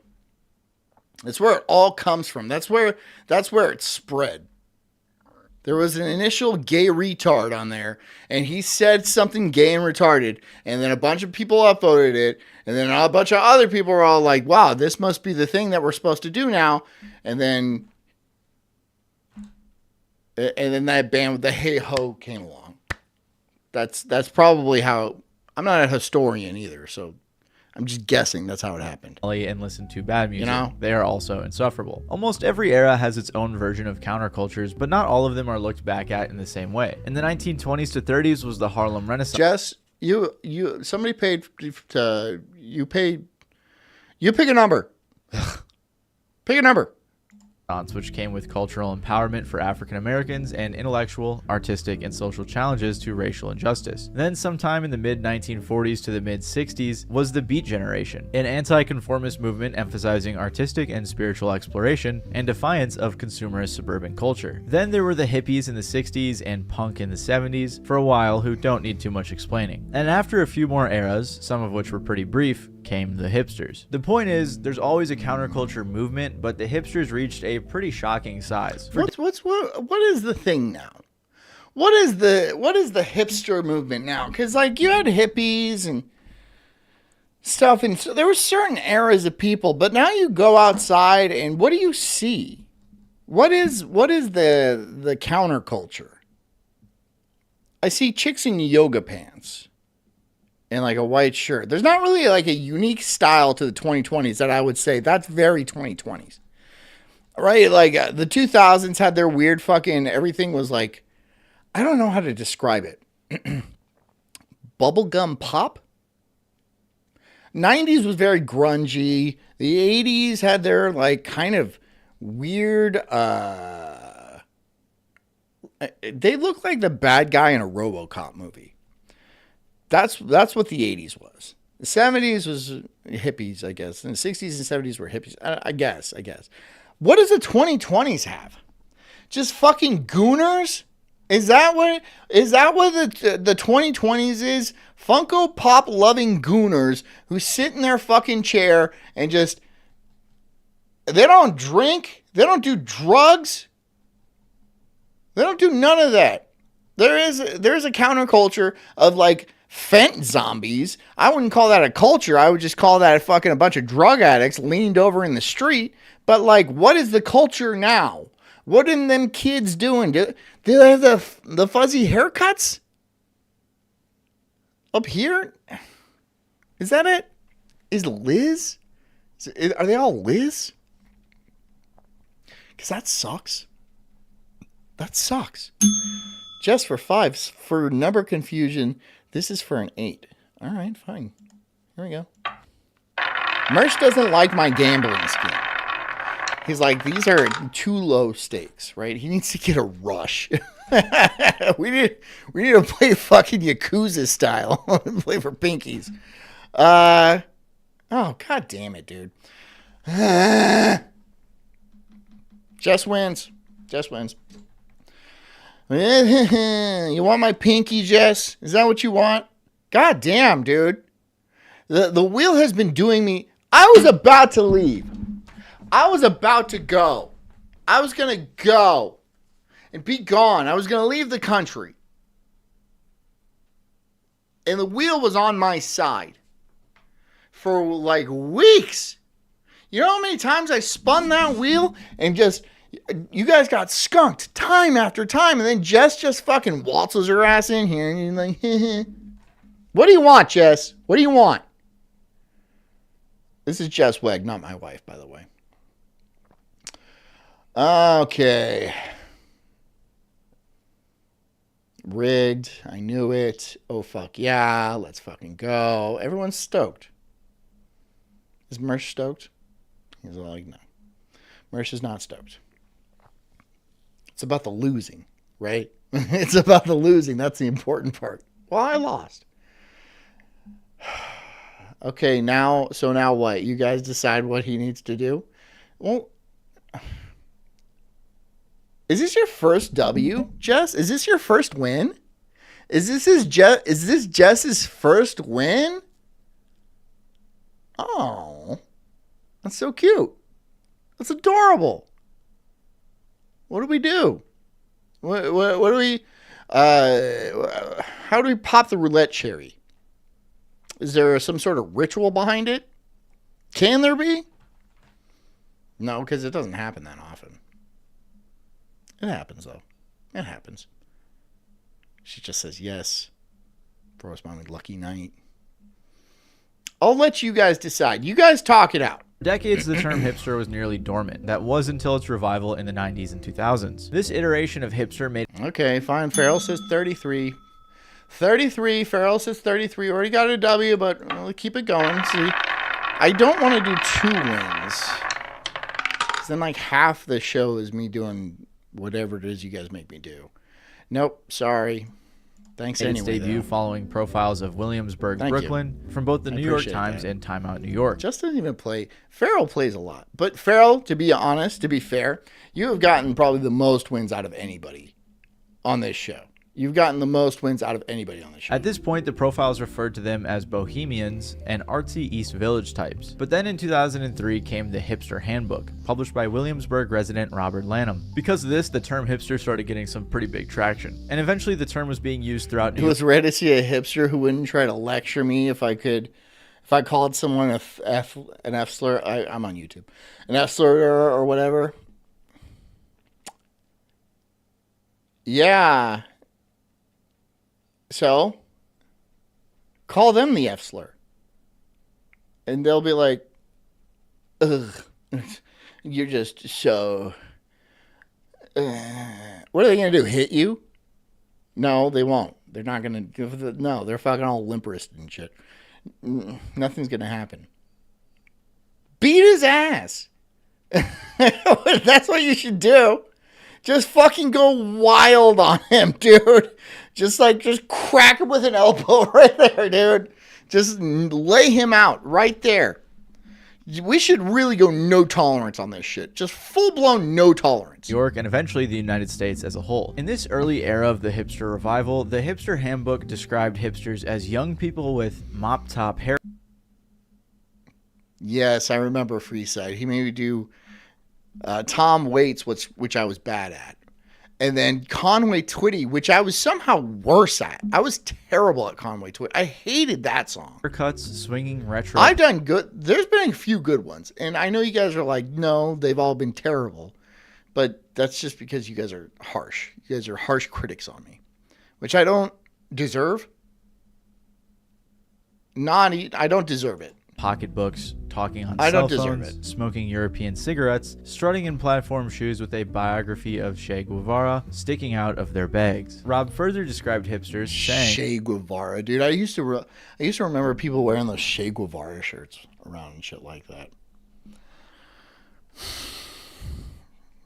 That's where it all comes from. That's where it spread. There was an initial gay retard on there, and he said something gay and retarded, and then a bunch of people upvoted it, and then a bunch of other people were all like, wow, this must be the thing that we're supposed to do now. And then that band with the Hey Ho came along. That's probably how. I'm not a historian either, so I'm just guessing that's how it happened. And listen to bad music. You know? They are also insufferable. Almost every era has its own version of countercultures, but not all of them are looked back at in the same way. In the 1920s to 30s was the Harlem Renaissance. Jess, somebody paid to you pick a number. Pick a number. Which came with cultural empowerment for African Americans and intellectual, artistic, and social challenges to racial injustice. Then sometime in the mid-1940s to the mid-60s was the Beat Generation, an anti-conformist movement emphasizing artistic and spiritual exploration and defiance of consumerist suburban culture. Then there were the hippies in the 60s and punk in the 70s for a while who don't need too much explaining. And after a few more eras, some of which were pretty brief, came the hipsters. The point is, there's always a counterculture movement, but the hipsters reached a pretty shocking size. What is the thing now? What is the hipster movement now? Because like you had hippies and stuff, and so there were certain eras of people, but now you go outside and what do you see? What is the counterculture? I see chicks in yoga pants and like a white shirt. There's not really like a unique style to the 2020s that I would say that's very 2020s. Right? Like the 2000s had their weird fucking, everything was like, I don't know how to describe it. Bubblegum pop? 90s was very grungy. The 80s had their like kind of weird, they look like the bad guy in a RoboCop movie. That's what the 80s was. The 70s was hippies, I guess. And the 60s and 70s were hippies. I guess. What does the 2020s have? Just fucking gooners? Is that what the 2020s is? Funko Pop loving gooners who sit in their fucking chair and just They don't drink. They don't do drugs. They don't do none of that. There's a counterculture of like fent zombies. I wouldn't call that a culture. I would just call that a bunch of drug addicts leaned over in the street. But like, what is the culture now? What are them kids doing? Do they have the fuzzy haircuts? Up here? Is that it? Is Liz? Are they all Liz? Because that sucks. That sucks. Just for 5. For number confusion, this is for an 8. All right, fine. Here we go. Merch doesn't like my gambling scheme. He's like, these are too low stakes, right? He needs to get a rush. we need to play fucking Yakuza style. Play for pinkies. Oh, god damn it, dude. Jess wins. Jess wins. You want my pinky, Jess? Is that what you want? God damn, dude. The wheel has been doing me. I was about to leave. I was about to go. I was going to go and be gone. I was going to leave the country. And the wheel was on my side for like weeks. You know how many times I spun that wheel and just, you guys got skunked time after time. And then Jess just fucking waltzes her ass in here. And you're like, what do you want, Jess? What do you want? This is Jess Weg, not my wife, by the way. Okay. Rigged. I knew it. Oh, fuck yeah. Let's fucking go. Everyone's stoked. Is Mersh stoked? He's like, no. Mersh is not stoked. It's about the losing, right? It's about the losing. That's the important part. Well, I lost. Okay, now what? You guys decide what he needs to do? Well, is this your first W, Jess? Is this your first win? Is this Jess's first win? Oh, that's so cute. That's adorable. What do we do? What do we? How do we pop the roulette cherry? Is there some sort of ritual behind it? Can there be? No, because it doesn't happen that often. It happens, though. It happens. She just says yes. Throws my lucky night. I'll let you guys decide. You guys talk it out. For decades, the term hipster was nearly dormant. That was until its revival in the 90s and 2000s. This iteration of hipster made... Okay, fine. Farrell says 33. 33. Farrell says 33. Already got a W, but we'll keep it going. See, I don't want to do 2 wins. Because then like half the show is me doing whatever it is you guys make me do. Nope, sorry. Thanks anyway. Its debut following profiles of Williamsburg, Brooklyn, from both the New York Times and Time Out New York. Just doesn't even play. Farrell plays a lot. But Farrell, to be honest, to be fair, you have gotten probably the most wins out of anybody on this show. You've gotten the most wins out of anybody on the show. At this point, the profiles referred to them as bohemians and artsy East Village types. But then in 2003 came the Hipster Handbook, published by Williamsburg resident Robert Lanham. Because of this, the term hipster started getting some pretty big traction. And eventually the term was being used throughout New York. It was rare to see a hipster who wouldn't try to lecture me if I called someone an F slur. I'm on YouTube. An F slur or whatever. Yeah. So, call them the F slur. And they'll be like, ugh, you're just so... What are they going to do, hit you? No, they won't. They're not going to... No, they're fucking all limp wristed and shit. Nothing's going to happen. Beat his ass. That's what you should do. Just fucking go wild on him, dude. Just crack him with an elbow right there, dude. Just lay him out right there. We should really go no tolerance on this shit. Just full-blown no tolerance. New York and eventually the United States as a whole. In this early era of the hipster revival, the Hipster Handbook described hipsters as young people with mop-top hair. Yes, I remember Freeside. He made me do Tom Waits, which I was bad at. And then Conway Twitty, which I was somehow worse at. I was terrible at Conway Twitty. I hated that song. Cuts, swinging retro. I've done good. There's been a few good ones. And I know you guys are like, no, they've all been terrible. But that's just because you guys are harsh. You guys are harsh critics on me, which I don't deserve. I don't deserve it. Pocketbooks, talking on I cell don't deserve phones, it. smoking European cigarettes, strutting in platform shoes with a biography of Che Guevara sticking out of their bags. Rob further described hipsters saying, Che Guevara, dude. I used to remember people wearing those Che Guevara shirts around and shit like that.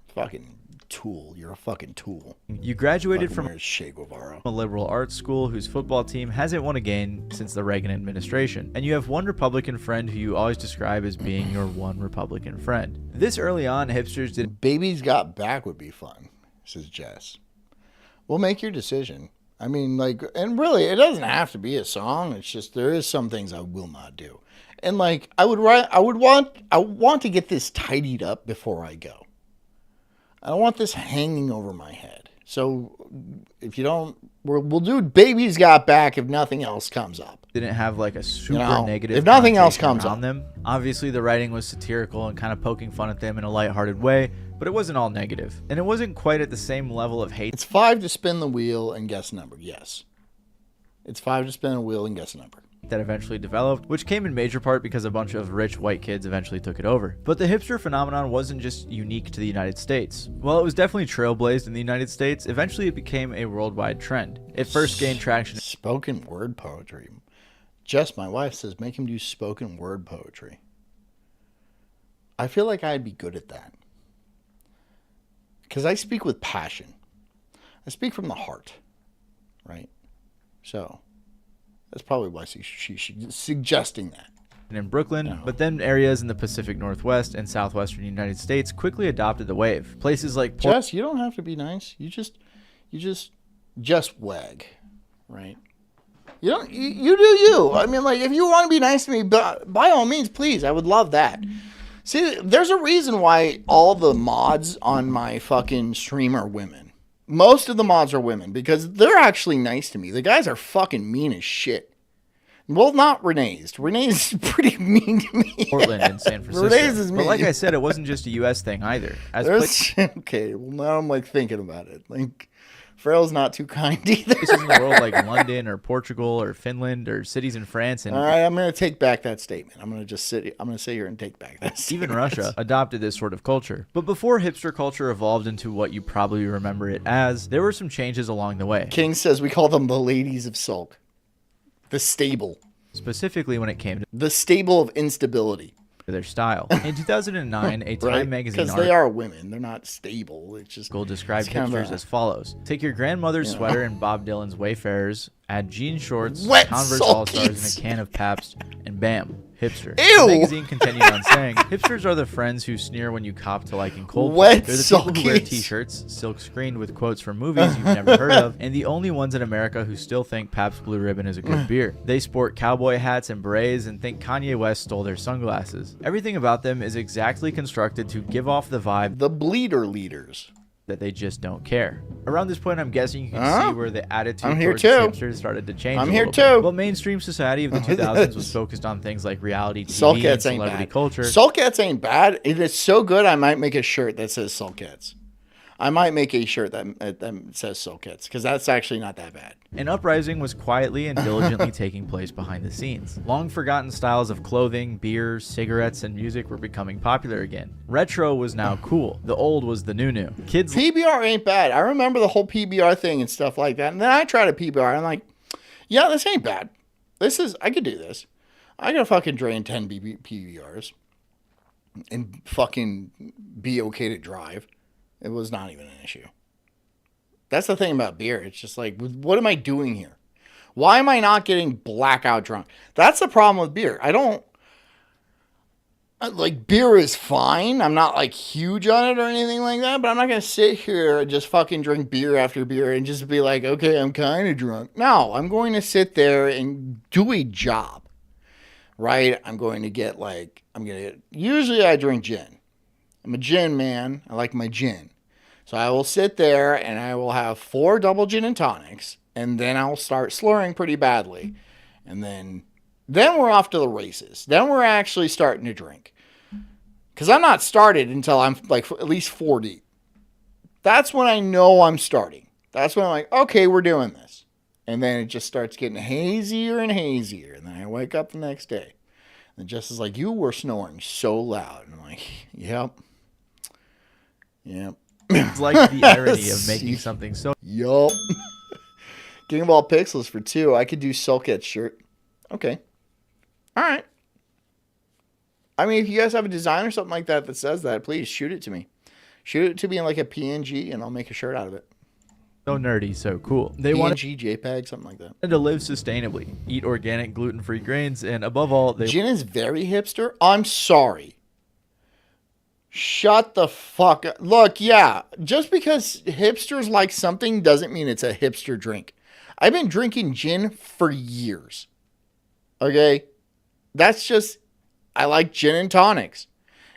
Fucking tool. You're a fucking tool. You graduated Fucking from wears Che Guevara. a liberal arts school whose football team hasn't won a game since the Reagan administration, and you have one Republican friend who you always describe as being your one Republican friend. This early on, hipsters did. Babies Got Back would be fun, says Jess. We'll make your decision. I mean, like, and really, it doesn't have to be a song. It's just there is some things I will not do, and like I want to get this tidied up before I go. I don't want this hanging over my head. So if you don't, we'll do Babies Got Back if nothing else comes up. Didn't have like a super negative. If nothing else connotation comes around up. them. Obviously, the writing was satirical and kind of poking fun at them in a lighthearted way, but it wasn't all negative, and it wasn't quite at the same level of hate. It's 5 to spin the wheel and guess number. Yes, it's 5 to spin the wheel and guess number. That eventually developed, which came in major part because a bunch of rich white kids eventually took it over. But the hipster phenomenon wasn't just unique to the United States. While it was definitely trailblazed in the United States, eventually it became a worldwide trend. It first gained traction. Spoken word poetry. Jess, my wife, says make him do spoken word poetry. I feel like I'd be good at that. Because I speak with passion. I speak from the heart. Right? So that's probably why she's suggesting that. In Brooklyn, but then areas in the Pacific Northwest and southwestern United States quickly adopted the wave. Places like Jess, you don't have to be nice. You just wag, right? You don't. You do you. I mean, like if you want to be nice to me, by all means, please. I would love that. See, there's a reason why all the mods on my fucking stream are women. Most of the mods are women because they're actually nice to me. The guys are fucking mean as shit. Well, not Renee's. Renee's pretty mean to me. Portland and San Francisco. Renee's is mean. But like I said, it wasn't just a U.S. thing either. Okay, well now I'm like thinking about it. Like, Frail's not too kind either. Places in the world like London or Portugal or Finland or cities in France and all right, I'm gonna take back that statement. I'm gonna sit here and take back that statement. Even Russia adopted this sort of culture. But before hipster culture evolved into what you probably remember it as, there were some changes along the way. King says we call them the ladies of Sulk. The stable. Specifically when it came to the stable of instability. Their style. In 2009, a Time right? magazine because they are women. They're not stable. It's just described hipsters as follows. Take your grandmother's sweater and Bob Dylan's Wayfarers, add jean shorts, Wet Converse Sulkies. All-Stars, and a can of Pabst, and bam, hipster. Ew. The magazine continued on saying, hipsters are the friends who sneer when you cop to liking Coldplay. Wet They're the people who wear Sulkies. t-shirts, silk screened with quotes from movies you've never heard of, and the only ones in America who still think Pabst Blue Ribbon is a good beer. They sport cowboy hats and berets and think Kanye West stole their sunglasses. Everything about them is exactly constructed to give off the vibe the bleeder leaders that they just don't care. Around this point, I'm guessing you can see where the attitude I'm here towards too. hipsters started to change. I'm a here little too. Bit. Well, mainstream society of the 2000s was focused on things like reality TV Sulkettes and celebrity ain't bad. culture. Sulkettes ain't bad. It is so good. I might make a shirt that says Sulkettes. I might make a shirt that says Sulkettes because that's actually not that bad. An uprising was quietly and diligently taking place behind the scenes. Long forgotten styles of clothing, beer, cigarettes, and music were becoming popular again. Retro was now cool. The old was the new. Kids PBR ain't bad. I remember the whole PBR thing and stuff like that. And then I tried a PBR. And I'm like, yeah, this ain't bad. I could do this. I could fucking drain 10 PBRs and fucking be okay to drive. It was not even an issue. That's the thing about beer. It's just like, what am I doing here? Why am I not getting blackout drunk? That's the problem with beer. Like, beer is fine. I'm not, like, huge on it or anything like that, but I'm not going to sit here and just fucking drink beer after beer and just be like, okay, I'm kind of drunk. No, I'm going to sit there and do a job, right? Usually I drink gin. I'm a gin man. I like my gin. So I will sit there and I will have 4 double gin and tonics, and then I'll start slurring pretty badly. And then we're off to the races. Then we're actually starting to drink. Because I'm not started until I'm like at least 4 deep. That's when I know I'm starting. That's when I'm like, okay, we're doing this. And then it just starts getting hazier and hazier. And then I wake up the next day. And Jess is like, you were snoring so loud. And I'm like, yep. It's like the irony of making something so... Yup. Game Ball Pixels for 2. I could do Sulk shirt. Okay. All right. I mean, if you guys have a design or something like that that says that, please shoot it to me. Shoot it to me in like a PNG, and I'll make a shirt out of it. So nerdy, so cool. They PNG, wanted JPEG, something like that. to live sustainably, eat organic, gluten-free grains, and above all, they... Gin is very hipster? I'm sorry. Shut the fuck up. Look, yeah, just because hipsters like something doesn't mean it's a hipster drink. I've been drinking gin for years. Okay? That's just... I like gin and tonics.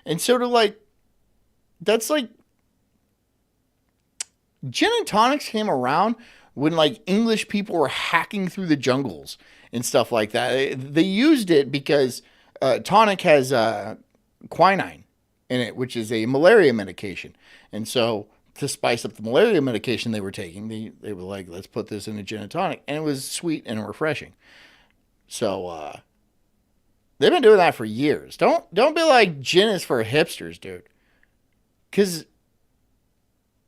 And so that's like, gin and tonics came around when like English people were hacking through the jungles and stuff like that. They used it because tonic has quinine in it, which is a malaria medication. And so to spice up the malaria medication they were taking, they were like, let's put this in a gin and tonic. And it was sweet and refreshing. So, they've been doing that for years. Don't be like gin is for hipsters, dude. Because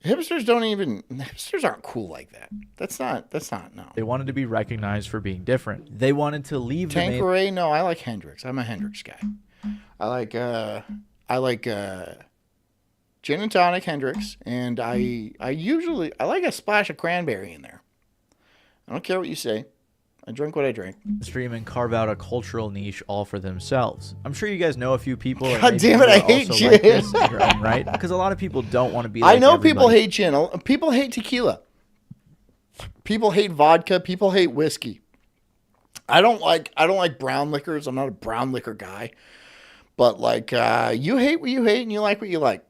hipsters aren't cool like that. That's not, no. They wanted to be recognized for being different. They wanted to leave Tanqueray, no, I like Hendrix. I'm a Hendrix guy. I like gin and tonic Hendrix, and I like a splash of cranberry in there. I don't care what you say. I drink what I drink. Stream and carve out a cultural niche all for themselves. I'm sure you guys know a few people. God damn it, I hate gin. Like this in your own right, because a lot of people don't want to be. I know everybody. people hate gin. People hate tequila. People hate vodka. People hate whiskey. I don't like brown liquors. I'm not a brown liquor guy. But like, you hate what you hate, and you like what you like.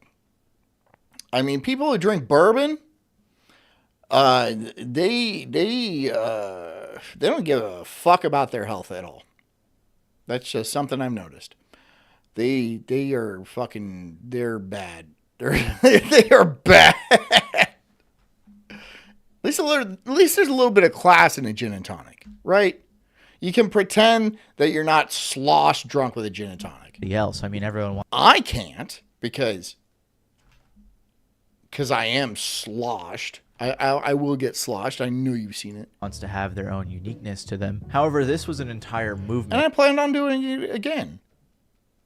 I mean, people who drink bourbon, they don't give a fuck about their health at all. That's just something I've noticed. They are fucking, they're bad. They are bad. At least there's a little bit of class in a gin and tonic, right? You can pretend that you're not slosh drunk with a gin and tonic. Else, I mean, everyone wants. I can't because I am sloshed. I will get sloshed. I knew you've seen it. Wants to have their own uniqueness to them. However, this was an entire movement. And I planned on doing it again.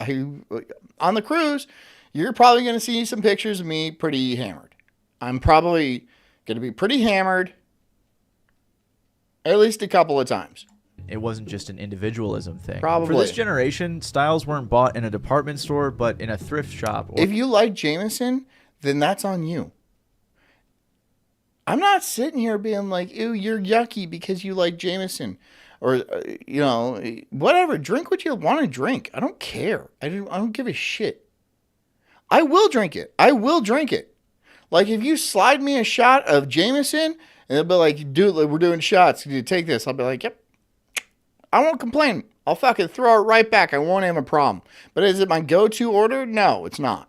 On the cruise, you're probably going to see some pictures of me pretty hammered. I'm probably going to be pretty hammered at least a couple of times. It wasn't just an individualism thing. Probably. For this generation, styles weren't bought in a department store, but in a thrift shop. If you like Jameson, then that's on you. I'm not sitting here being like, ew, you're yucky because you like Jameson. Or, whatever. Drink what you want to drink. I don't care. I don't give a shit. I will drink it. I will drink it. Like, if you slide me a shot of Jameson, and they'll be like, dude, we're doing shots. Can you take this? I'll be like, yep. I won't complain. I'll fucking throw it right back. I won't have a problem. But is it my go-to order? No, it's not.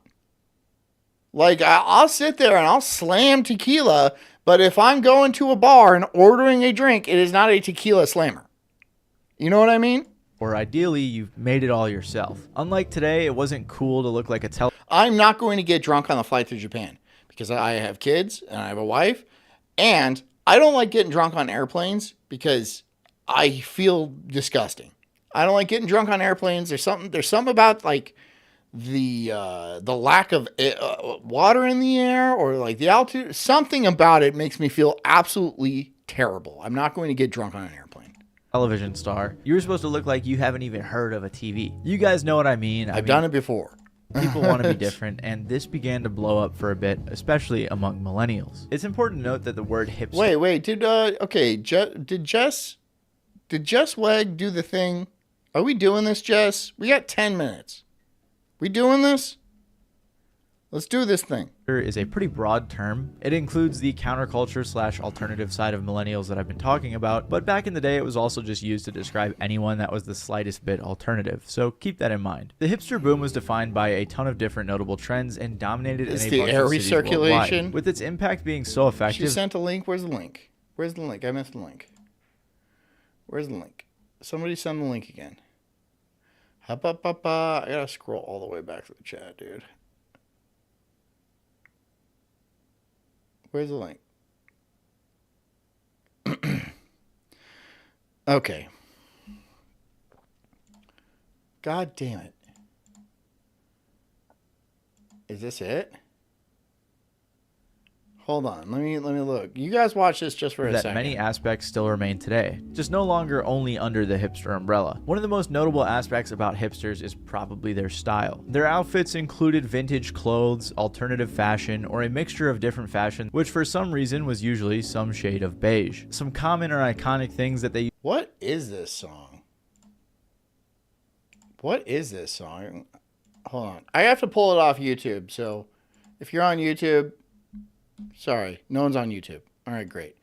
Like, I'll sit there and I'll slam tequila, but if I'm going to a bar and ordering a drink, it is not a tequila slammer. You know what I mean? Or ideally, you've made it all yourself. Unlike today, it wasn't cool to look like a I'm not going to get drunk on the flight to Japan because I have kids and I have a wife, and I don't like getting drunk on airplanes because I feel disgusting. I don't like getting drunk on airplanes. There's something about like the lack of water in the air or like the altitude. Something about it makes me feel absolutely terrible. I'm not going to get drunk on an airplane. Television star. You were supposed to look like you haven't even heard of a TV. You guys know what I mean. I've done it before. People want to be different, and this began to blow up for a bit, especially among millennials. It's important to note that the word hipster... Wait, did Jess Weg do the thing? Are we doing this, Jess? We got 10 minutes. We doing this? Let's do this thing. Is a pretty broad term. It includes the counterculture / alternative side of millennials that I've been talking about, but back in the day it was also just used to describe anyone that was the slightest bit alternative, so keep that in mind. The hipster boom was defined by a ton of different notable trends and dominated in a bunch of cities worldwide, with its impact being so effective. She sent a link. Where's the link? Where's the link? I missed the link. Where's the link? Somebody send the link again. I gotta scroll all the way back to the chat, dude. Where's the link? Okay. God damn it. Is this it? Hold on. Let me look. You guys watch this just for a second. That many aspects still remain today, just no longer only under the hipster umbrella. One of the most notable aspects about hipsters is probably their style. Their outfits included vintage clothes, alternative fashion, or a mixture of different fashion, which for some reason was usually some shade of beige. Some common or iconic things that they... What is this song? What is this song? Hold on. I have to pull it off YouTube, so if you're on YouTube... Sorry, no one's on YouTube. All right, great.